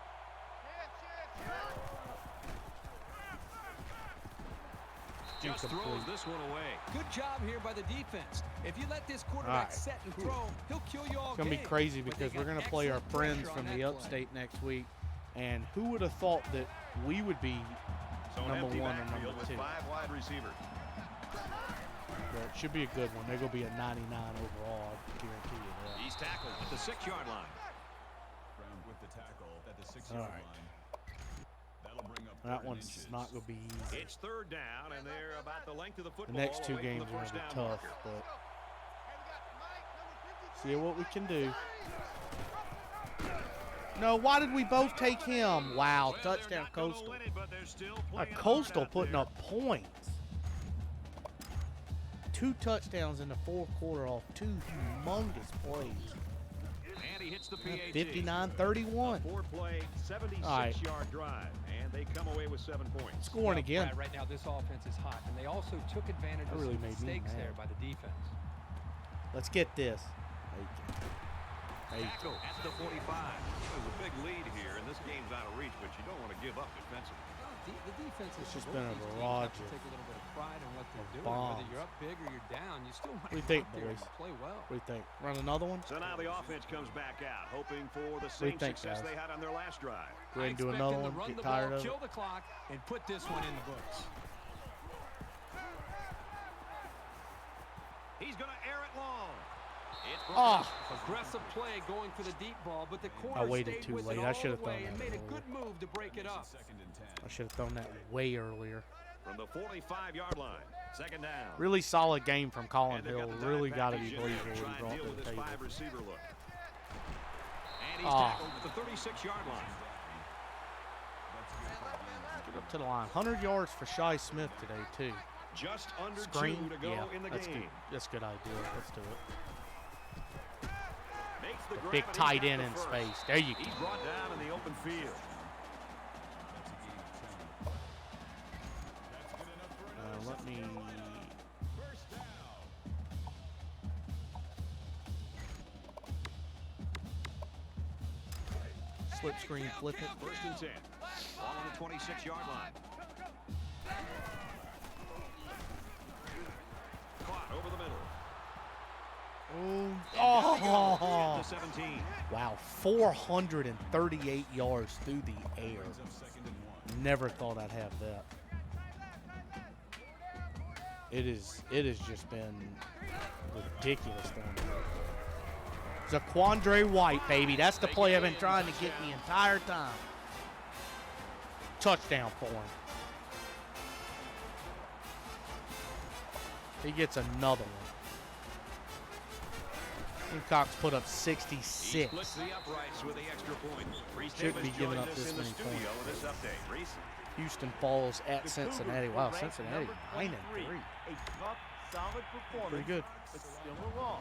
Speaker 3: Just throws
Speaker 1: Incomplete.
Speaker 3: this one away.
Speaker 4: Good job here by the defense. If you let this quarterback
Speaker 1: right.
Speaker 4: set and throw, he'll kill you all
Speaker 1: It's going to be
Speaker 4: game.
Speaker 1: crazy
Speaker 4: But they
Speaker 1: because we're
Speaker 4: got
Speaker 1: going to play our
Speaker 4: excellent
Speaker 1: friends
Speaker 4: pressure
Speaker 1: from
Speaker 4: on
Speaker 1: the
Speaker 4: that play.
Speaker 1: upstate next week. And who would have thought that we would be
Speaker 3: So an
Speaker 1: number
Speaker 3: empty
Speaker 1: 1 or
Speaker 3: backfield
Speaker 1: number
Speaker 3: with
Speaker 1: 2?
Speaker 3: 5 wide receivers.
Speaker 1: But it should be a good one. They're going to be a 99 overall. I guarantee you that.
Speaker 3: He's tackled at the 6-yard line.
Speaker 5: Brown with the tackle at the 6-yard
Speaker 1: All right.
Speaker 5: line. That'll bring up
Speaker 1: That
Speaker 5: 3rd
Speaker 1: one's
Speaker 5: inches.
Speaker 1: not going to be easy.
Speaker 3: It's 3rd down, and they're about the length of the
Speaker 1: The
Speaker 3: football.
Speaker 1: next 2
Speaker 3: away
Speaker 1: games
Speaker 3: from
Speaker 1: are
Speaker 3: the
Speaker 1: going to
Speaker 3: first
Speaker 1: be
Speaker 3: down
Speaker 1: tough.
Speaker 3: marker.
Speaker 1: But see what we can do. No, why did we both take him? Wow,
Speaker 3: Well, they're
Speaker 1: touchdown
Speaker 3: not gonna
Speaker 1: Coastal.
Speaker 3: win it, but they're still
Speaker 1: A
Speaker 3: playing hard
Speaker 1: Coastal
Speaker 3: out
Speaker 1: putting
Speaker 3: there.
Speaker 1: up points. 2 touchdowns in the 4th quarter off 2 humongous plays.
Speaker 3: And he hits the PAT.
Speaker 1: 59-31.
Speaker 3: 4-play,
Speaker 1: All right.
Speaker 3: 76-yard drive, and they come away with 7 points.
Speaker 1: Scoring again.
Speaker 4: Brad, right now, this offense is hot, and they also took advantage
Speaker 1: That
Speaker 4: of
Speaker 1: really
Speaker 4: some
Speaker 1: made me
Speaker 4: mistakes
Speaker 1: mad.
Speaker 4: there by the defense.
Speaker 1: Let's get this.
Speaker 3: Tackle at the 45. There's a big lead here, and this game's out of reach, but you don't want to give up defensively.
Speaker 4: The defense is
Speaker 1: It's just
Speaker 4: both
Speaker 1: been a
Speaker 4: these teams
Speaker 1: barrage
Speaker 4: have to
Speaker 1: of
Speaker 4: take a little bit of pride in what they're doing.
Speaker 1: bombs.
Speaker 4: Whether you're up big or you're down, you still want
Speaker 1: What do
Speaker 4: to
Speaker 1: you think,
Speaker 4: go out there
Speaker 1: boys?
Speaker 4: and play well.
Speaker 1: What do you think? Run another one?
Speaker 3: So now the offense comes back out, hoping for the
Speaker 1: do you
Speaker 3: same
Speaker 1: think,
Speaker 3: success
Speaker 1: guys?
Speaker 3: they had on their last drive.
Speaker 1: Go ahead and do
Speaker 4: I expect
Speaker 1: another
Speaker 4: them
Speaker 1: one.
Speaker 4: to run
Speaker 1: Get
Speaker 4: the
Speaker 1: tired
Speaker 4: ball,
Speaker 1: of it.
Speaker 4: kill the clock, and put this one in the books.
Speaker 3: He's going to air it long. It's
Speaker 1: Oh,
Speaker 4: Aggressive play going for the deep ball, but the corner
Speaker 1: I waited
Speaker 4: stayed
Speaker 1: too
Speaker 4: with
Speaker 1: late.
Speaker 4: it
Speaker 1: I
Speaker 4: all
Speaker 1: should have
Speaker 4: the
Speaker 1: thrown
Speaker 4: way and
Speaker 1: that
Speaker 4: made a
Speaker 1: earlier.
Speaker 4: good move to break it up.
Speaker 5: 2nd and 10.
Speaker 1: I should have thrown that way earlier.
Speaker 3: from the 45-yard line. 2nd down.
Speaker 1: Really solid game from Colin
Speaker 3: And they've
Speaker 1: Hill.
Speaker 3: got the
Speaker 1: Really
Speaker 3: dime
Speaker 1: got to be
Speaker 3: package in
Speaker 1: pleased
Speaker 3: there
Speaker 1: with
Speaker 3: to
Speaker 1: what
Speaker 3: try
Speaker 1: he
Speaker 3: and
Speaker 1: brought
Speaker 3: deal
Speaker 1: to
Speaker 3: with
Speaker 1: the
Speaker 3: this
Speaker 1: table.
Speaker 3: 5-receiver look. And he's
Speaker 1: Ah.
Speaker 3: tackled at the 36-yard line.
Speaker 1: Get up to the line. 100 yards for Shi Smith today, too.
Speaker 3: Just under
Speaker 1: Screen?
Speaker 3: 2 to go
Speaker 1: Yeah,
Speaker 3: in the
Speaker 1: that's
Speaker 3: game.
Speaker 1: good. That's a good idea. Let's do it.
Speaker 3: Makes the
Speaker 1: Big
Speaker 3: grab,
Speaker 1: tight
Speaker 3: and
Speaker 1: end
Speaker 3: he's
Speaker 1: in
Speaker 3: got the
Speaker 1: space.
Speaker 3: first.
Speaker 1: There you
Speaker 3: He's
Speaker 1: go.
Speaker 3: brought down in the open field.
Speaker 5: That's a gain of 10. That's good enough for another
Speaker 1: Let me.
Speaker 5: first down.
Speaker 1: slip screen, flip it.
Speaker 3: 1st and 10. Ball on the 26-yard line. Caught over the middle.
Speaker 1: Oh!
Speaker 3: 17.
Speaker 1: Wow, 438 yards through the air.
Speaker 5: Brings up 2nd and 1.
Speaker 1: Never thought I'd have that. It has just been ridiculous throwing the ball. Zaquandre White, baby. That's the play I've been trying to get the entire time. Touchdown for him. He gets another one. Gamecock's put up 66.
Speaker 3: He splits the uprights with the extra point. Reese
Speaker 1: Shouldn't be
Speaker 3: Davis
Speaker 1: giving
Speaker 3: joins
Speaker 1: up
Speaker 3: us
Speaker 1: this
Speaker 3: in the
Speaker 1: many
Speaker 3: studio
Speaker 1: points.
Speaker 3: with this update. Reese.
Speaker 1: Houston falls at
Speaker 2: The
Speaker 1: Cincinnati.
Speaker 2: Cougars
Speaker 1: Wow,
Speaker 2: ranked
Speaker 1: Cincinnati
Speaker 2: number
Speaker 1: 9-3.
Speaker 2: 23. A tough, solid performance.
Speaker 1: Pretty good.
Speaker 2: But still a loss.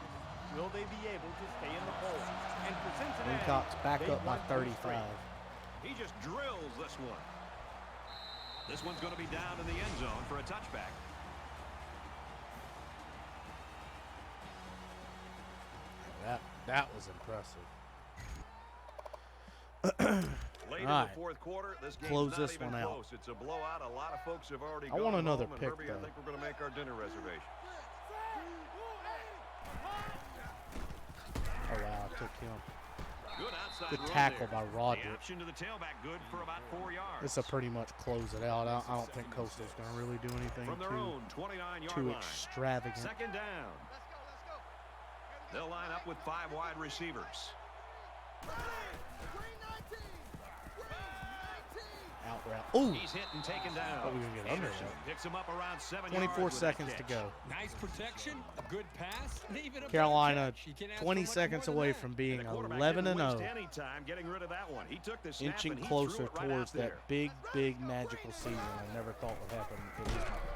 Speaker 2: Will they be able to stay in the poll? And for Cincinnati,
Speaker 1: Gamecock's back
Speaker 2: they
Speaker 1: up by
Speaker 2: won 3 straight.
Speaker 1: 35.
Speaker 3: He just drills this one. This one's going to be down in the end zone for a touchback.
Speaker 1: That was impressive.
Speaker 3: Late
Speaker 1: All right.
Speaker 3: in the 4th quarter, this game's
Speaker 1: Close
Speaker 3: not
Speaker 1: this
Speaker 3: even
Speaker 1: one out.
Speaker 3: close. It's a blowout. A lot of folks have already
Speaker 1: I
Speaker 3: gone
Speaker 1: want another
Speaker 3: home, and
Speaker 1: pick,
Speaker 3: Herbie,
Speaker 1: though.
Speaker 3: I think we're going to make our dinner reservation.
Speaker 1: Oh, wow, I took him.
Speaker 3: Good outside
Speaker 1: Good
Speaker 3: run
Speaker 1: tackle
Speaker 3: there.
Speaker 1: by Roderick.
Speaker 3: The option to the tailback, good for about 4 yards.
Speaker 1: This will pretty much close it out. I don't think Coastal's going to really do anything
Speaker 3: From their
Speaker 1: too
Speaker 3: own 29-yard
Speaker 1: too
Speaker 3: line.
Speaker 1: extravagant.
Speaker 3: 2nd down. They'll line up with 5 wide receivers.
Speaker 1: Out route. Ooh,
Speaker 3: He's hit and taken down.
Speaker 1: thought we were gonna get under
Speaker 3: Anderson
Speaker 1: that.
Speaker 3: picks him up around 7
Speaker 1: 24
Speaker 3: yards with a
Speaker 1: seconds to
Speaker 3: catch.
Speaker 1: go.
Speaker 4: Nice protection, a good pass, and even a
Speaker 1: Carolina
Speaker 4: better catch. You can't ask
Speaker 1: 20
Speaker 4: for much
Speaker 1: seconds
Speaker 4: more than
Speaker 1: away
Speaker 4: that.
Speaker 1: from being
Speaker 3: And the quarterback
Speaker 1: 11
Speaker 3: didn't
Speaker 1: and
Speaker 3: waste
Speaker 1: 0,
Speaker 3: any time getting rid of that one. He took the snap
Speaker 1: inching
Speaker 3: and he
Speaker 1: closer
Speaker 3: threw it right
Speaker 1: towards
Speaker 3: out there.
Speaker 1: that big magical season I never thought would happen.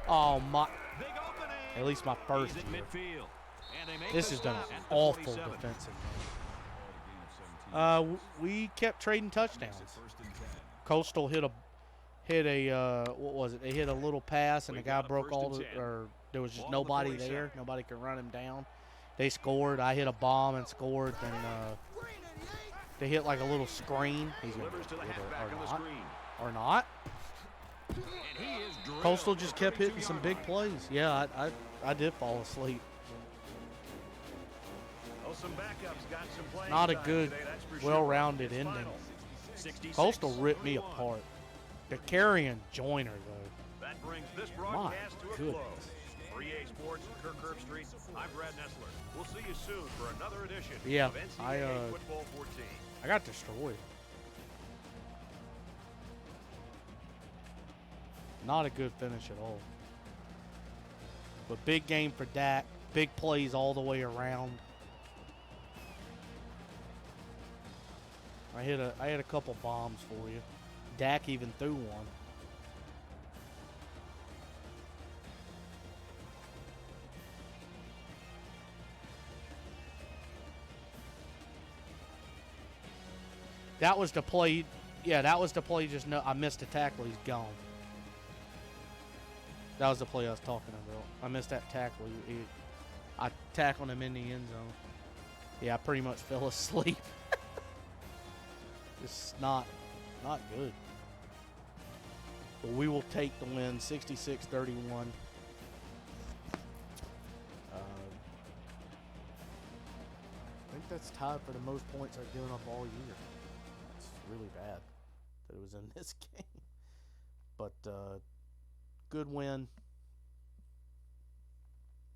Speaker 1: Oh my!
Speaker 3: Big opening.
Speaker 1: At least my first
Speaker 3: He's at
Speaker 1: year.
Speaker 3: midfield. And they make
Speaker 1: This
Speaker 3: the
Speaker 1: has done an
Speaker 3: stop at the
Speaker 1: awful
Speaker 3: 47.
Speaker 1: defensive game.
Speaker 5: Ball to gain of 17.
Speaker 1: We kept trading touchdowns.
Speaker 5: Makes it 1st and 10.
Speaker 1: Coastal hit a what was it? They hit a little pass and the
Speaker 3: We've
Speaker 1: guy
Speaker 3: got a
Speaker 1: broke
Speaker 3: 1st
Speaker 1: all
Speaker 3: and
Speaker 1: the
Speaker 3: 10.
Speaker 1: or there was just
Speaker 3: Ball on the
Speaker 1: nobody
Speaker 3: 47.
Speaker 1: there. Nobody could run him down. They scored. I hit a bomb and scored. Then they hit like a little screen. He's gonna
Speaker 3: Delivers to the
Speaker 1: get it
Speaker 3: halfback on the screen.
Speaker 1: or not.
Speaker 3: And he is drilled
Speaker 1: Coastal
Speaker 3: for
Speaker 1: just kept hitting
Speaker 3: 32
Speaker 1: some
Speaker 3: yard
Speaker 1: big
Speaker 3: line.
Speaker 1: plays. Yeah, I did fall asleep.
Speaker 3: Oh, some backups got some playing
Speaker 1: Not a
Speaker 3: time
Speaker 1: good,
Speaker 3: today, that's for sure.
Speaker 1: well-rounded
Speaker 3: It's
Speaker 1: ending.
Speaker 3: final. 66,
Speaker 1: Coastal ripped me
Speaker 3: 31.
Speaker 1: apart. The carrying Joyner though.
Speaker 3: That brings this broadcast to a
Speaker 1: goodness.
Speaker 3: close. For EA Sports and Kirk Herbstreit, I'm Brad Nessler. We'll see you soon for another edition
Speaker 1: Yeah,
Speaker 3: of NCAA Football 14.
Speaker 1: I got destroyed. Not a good finish at all. But big game for Dak. Big plays all the way around. I hit a couple bombs for you. Dak even threw one. That was the play. Yeah, that was the play. Just no, I missed a tackle. He's gone. That was the play I was talking about. I missed that tackle. I tackled him in the end zone. Yeah, I pretty much fell asleep. It's not good. But we will take the win, 66-31. I think that's tied for the most points I've given up all year. It's really bad that it was in this game. But good win.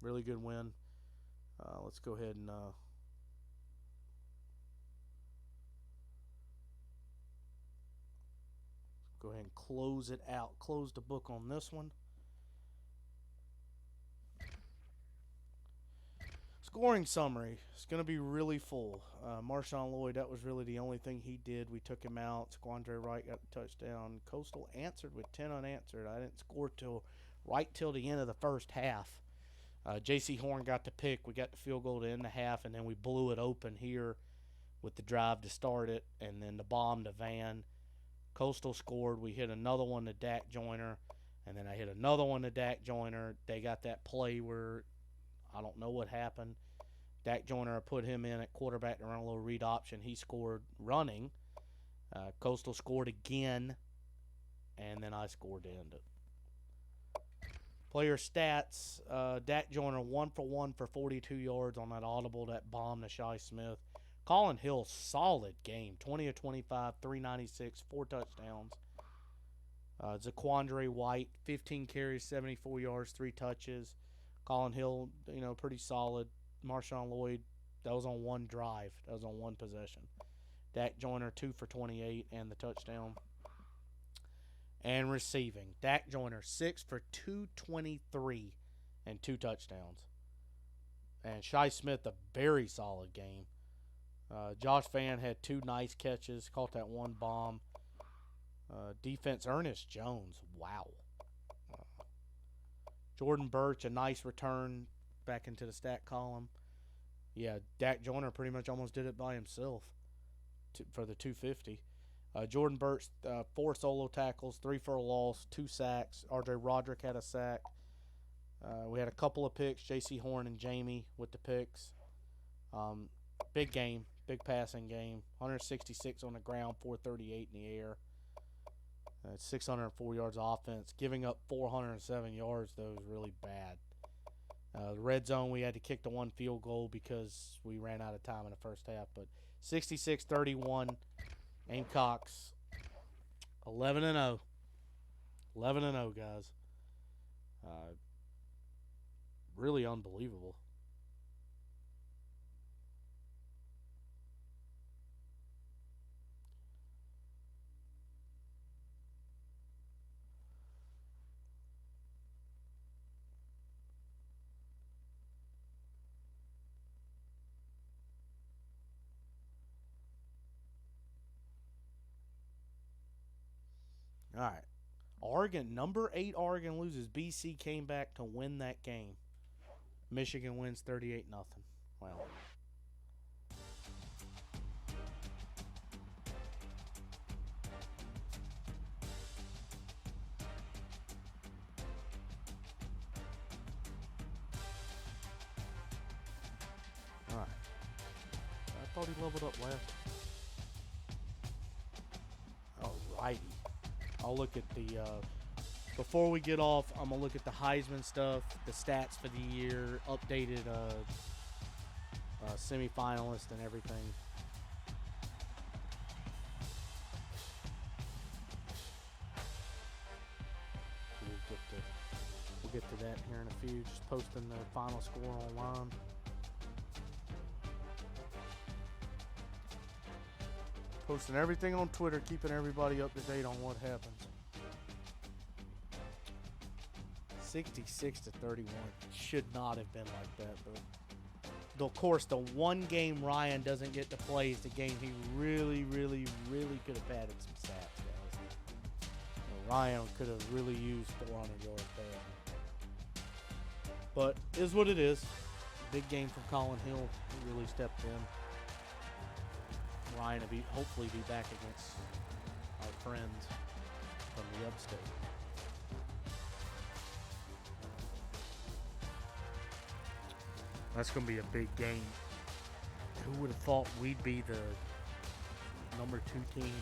Speaker 1: Really good win. Let's go ahead and go ahead and close it out. Close the book on this one. Scoring summary. It's going to be really full. Marshawn Lloyd, that was really the only thing he did. We took him out. Zaquandre Wright got the touchdown. Coastal answered with 10 unanswered. I didn't score till the end of the first half. J.C. Horn got the pick. We got the field goal to end the half, and then we blew it open here with the drive to start it, and then the bomb to Van. Coastal scored. We hit another one to Dak Joyner, and then I hit another one to Dak Joyner. They got that play where I don't know what happened. Dak Joyner put him in at quarterback to run a little read option. He scored running, Coastal scored again, and then I scored to end it. Player stats, Dak Joyner 1 for 1 for 42 yards on that audible, that bomb to Shi Smith. Colin Hill, solid game. 20 of 25, 396, 4 touchdowns. Zaquandre White, 15 carries, 74 yards, 3 touches. Colin Hill, pretty solid. Marshawn Lloyd, that was on one drive. That was on one possession. Dak Joyner, 2 for 28 and the touchdown. And receiving, Dak Joyner, 6 for 223 and 2 touchdowns. And Shi Smith, a very solid game. Josh Fan had 2 nice catches, caught that one bomb. Defense, Ernest Jones, wow. Jordan Birch, a nice return back into the stat column. Yeah, Dak Joyner pretty much almost did it by himself for the 250. Jordan Birch, 4 solo tackles, 3 for a loss, 2 sacks. R.J. Roderick had a sack. We had a couple of picks, J.C. Horn and Jamie with the picks. Big game, big passing game. 166 on the ground, 438 in the air. 604 yards offense. Giving up 407 yards, though, is really bad. The red zone, we had to kick the 1 field goal because we ran out of time in the first half. But 66-31, Gamecocks 11-0. 11-0, guys. Really unbelievable. All right. Oregon, number 8 Oregon loses. BC came back to win that game. Michigan wins 38-0. Wow. All right. I thought he leveled up last. All righty. I'll look at the, before we get off, I'm going to look at the Heisman stuff, the stats for the year, updated semifinalists and everything. We'll get to that here in a few. Just posting the final score online. Posting everything on Twitter, keeping everybody up to date on what happens. 66-31. Should not have been like that, but of course the one game Ryan doesn't get to play is the game he really, really, really could have added some stats, guys. Ryan could have really used 400 yards there. But is what it is. Big game from Colin Hill. He really stepped in. Ryan will hopefully be back against our friends from the upstate. That's going to be a big game. Who would have thought we'd be the number 2 team?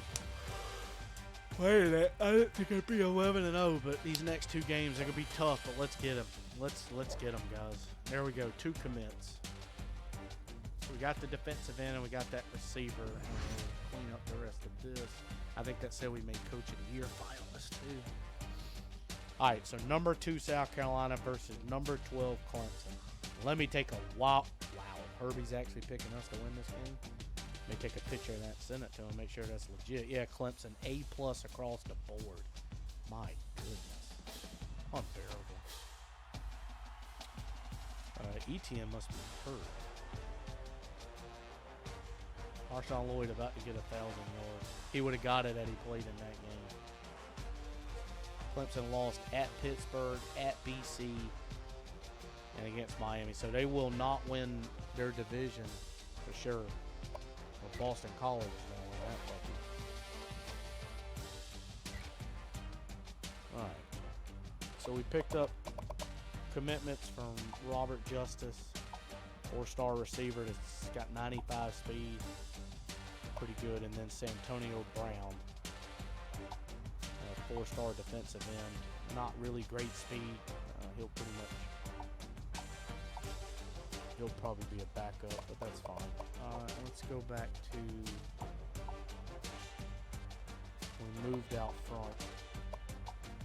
Speaker 1: Wait a minute. I didn't think I'd be 11-0, but these next 2 games are going to be tough, but let's get them. Let's get them, guys. There we go. 2 commits. We got the defensive end and we got that receiver, and we'll clean up the rest of this. I think that said we made Coach of the Year finalist too. All right, so number 2 South Carolina versus number 12 Clemson. Let me take a wow. Herbie's actually picking us to win this game. Let me take a picture of that, send it to him, make sure that's legit. Yeah, Clemson A+ across the board. My goodness, unbearable. ETN must be hurt. Marshawn Lloyd about to get 1,000 yards. He would have got it had he played in that game. Clemson lost at Pittsburgh, at BC, and against Miami. So they will not win their division for sure. Well, Boston College is going to win that puppy. All right. So we picked up commitments from Robert Justice, 4-star receiver that's got 95 speed. pretty good. And then Santonio Brown, 4-star defensive end. Not really great speed. He'll probably be a backup, but that's fine. Let's go back to, we moved out front.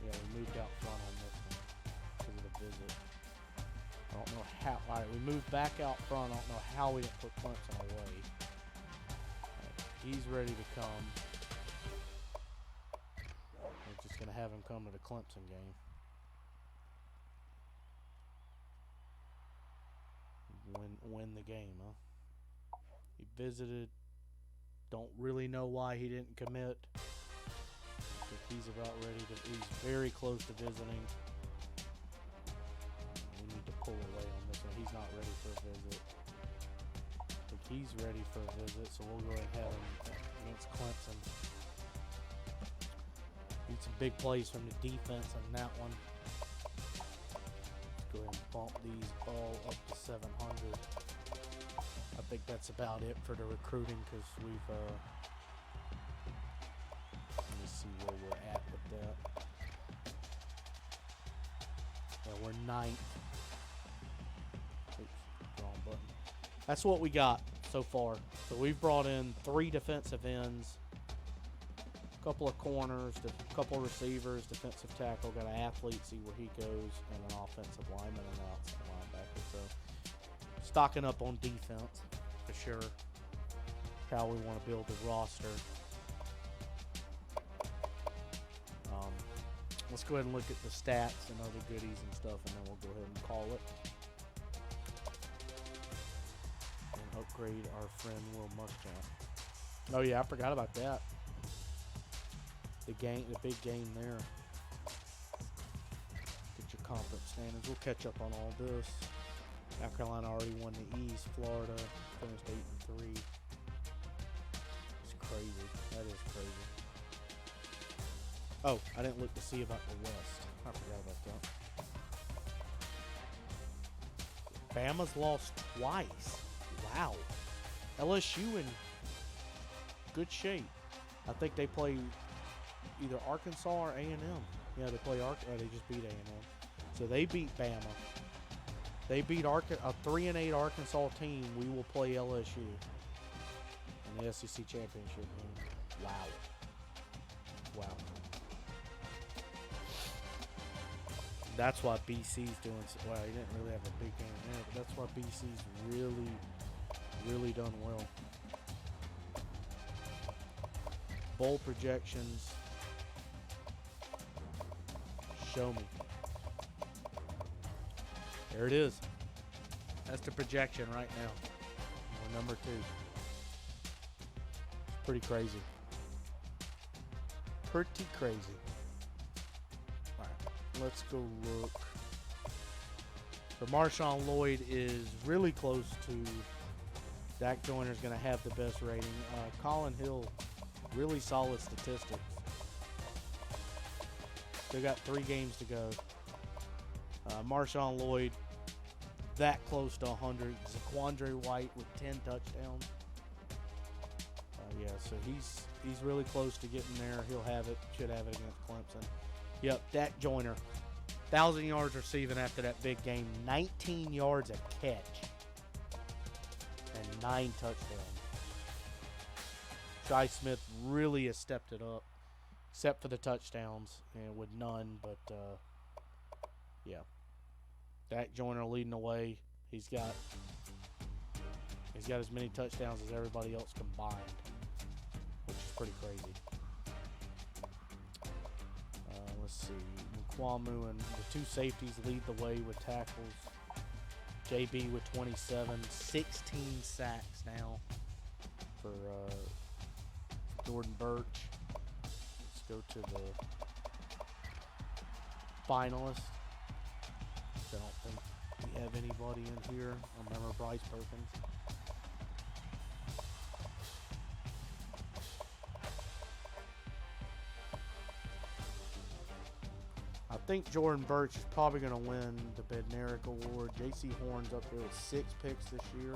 Speaker 1: Yeah, we moved out front on this one because of the visit. I don't know how. All right, we moved back out front. I don't know how we didn't put Clemson away. Right, he's ready to come. We're just going to have him come to the Clemson game. Win the game, huh? He visited. Don't really know why he didn't commit. I think he's about ready to. He's very close to visiting. We need to pull away on this one. He's not ready for a visit. I think he's ready for a visit, so we'll go ahead and have him against Clemson. Need some big plays from the defense on that one. Go ahead and bump these all up to 700. I think that's about it for the recruiting because we've, let me see where we're at with that. Yeah, we're 9th. Oops, wrong button. That's what we got so far. So we've brought in 3 defensive ends, a couple of corners, a couple of receivers, defensive tackle, got an athlete, see where he goes, and an offensive lineman and an outside linebacker. So stocking up on defense for sure. How we want to build the roster. Let's go ahead and look at the stats and other goodies and stuff, and then we'll go ahead and call it. And upgrade our friend Will Muschamp. Oh yeah, I forgot about that. The big game there. Get your conference standings. We'll catch up on all this. South Carolina already won the East. Florida finished 8-3. It's crazy. That is crazy. Oh, I didn't look to see about the West. I forgot about that. Bama's lost twice. Wow. LSU in good shape. I think they play either Arkansas or A&M. Yeah, they play they just beat A&M. So they beat Bama. They beat a 3-8 Arkansas team. We will play LSU in the SEC championship game. Wow. Wow. That's why BC's doing so well. He didn't really have a big game there, but that's why BC's really, really done well. Bowl projections. Show me. There it is. That's the projection right now. We're number 2. It's pretty crazy. Pretty crazy. All right, let's go look. So Marshawn Lloyd is really close to. Dak Joyner's going to have the best rating. Colin Hill, really solid statistics. They got 3 games to go. Marshawn Lloyd, that close to 100. Zaquandre White with 10 touchdowns. Yeah, so he's really close to getting there. He'll have it. Should have it against Clemson. Yep, Dak Joyner, 1,000 yards receiving after that big game. 19 yards a catch. And 9 touchdowns. Shi Smith really has stepped it up. Except for the touchdowns, and with none, but yeah. Dak Joyner leading the way. He's got as many touchdowns as everybody else combined, which is pretty crazy. Let's see. Nkwamu and the 2 safeties lead the way with tackles. JB with 27, 16 sacks now for Jordan Birch. Go to the finalists. I don't think we have anybody in here. I remember Bryce Perkins. I think Jordan Birch is probably going to win the Bednarik Award. J.C. Horn's up there with 6 picks this year.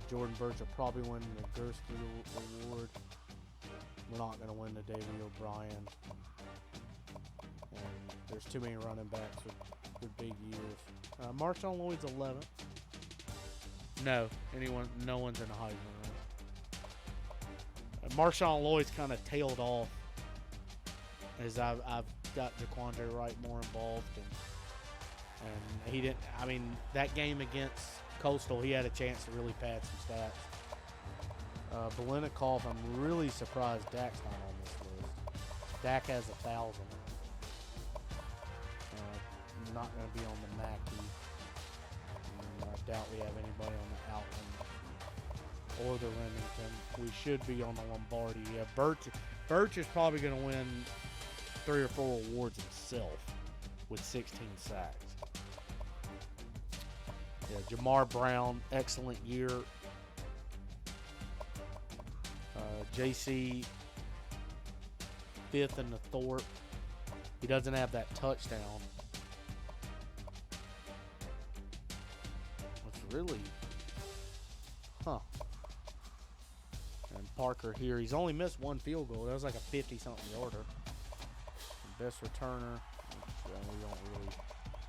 Speaker 1: Jordan Burch will probably win the Gursky Award. We're not going to win the Davey O'Brien. And there's too many running backs with big years. Marshawn Lloyd's 11th. No one's in the Heisman race. Marshawn Lloyd's kind of tailed off as I've got Jaquandre Wright more involved, and he didn't. I mean, that game against Coastal, he had a chance to really pad some stats. Belenikoff, I'm really surprised Dak's not on this list. Dak has 1,000. Not going to be on the Mackey. I doubt we have anybody on the Outland or the Remington. We should be on the Lombardi. Yeah, Birch is probably going to win 3 or 4 awards himself with 16 sacks. Yeah, Jamar Brown, excellent year. JC, 5th in the Thorpe. He doesn't have that touchdown. It's really, And Parker here, he's only missed 1 field goal. That was like a 50-something yarder. Best returner. We don't really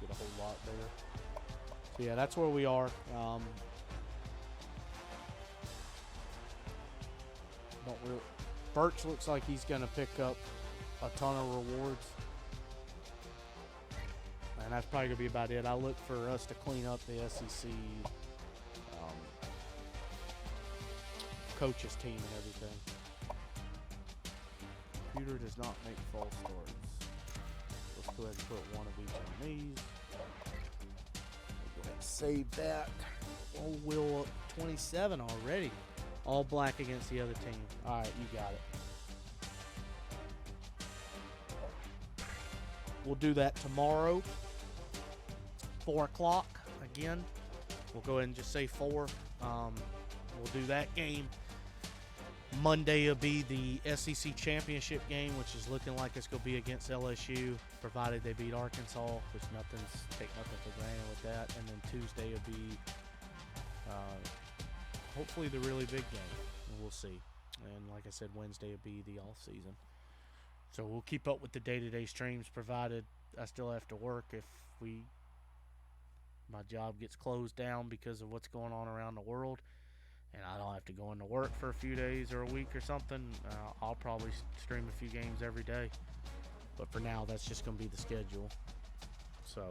Speaker 1: get a whole lot there. So yeah, that's where we are. Birch looks like he's going to pick up a ton of rewards. And that's probably going to be about it. I look for us to clean up the SEC coaches team and everything. Computer does not make false starts. Let's go ahead and put one of each of these. Go ahead and save that. Oh, Will up 27 already. All black against the other team. All right, you got it. We'll do that tomorrow, 4 o'clock again. We'll go ahead and just say 4. We'll do that game. Monday will be the SEC championship game, which is looking like it's going to be against LSU, provided they beat Arkansas, which take nothing for granted with that. And then Tuesday will be hopefully the really big game, and we'll see. And like I said, Wednesday will be the off season. So we'll keep up with the day-to-day streams, provided I still have to work. If my job gets closed down because of what's going on around the world, and I don't have to go into work for a few days or a week or something, I'll probably stream a few games every day. But for now, that's just going to be the schedule. So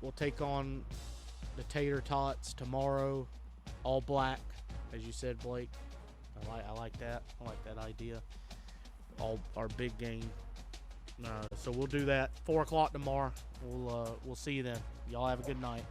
Speaker 1: we'll take on the Tater Tots tomorrow, all black, as you said, Blake. I like that. I like that idea. All our big game. So we'll do that 4 o'clock tomorrow. We'll see you then. Y'all have a good night.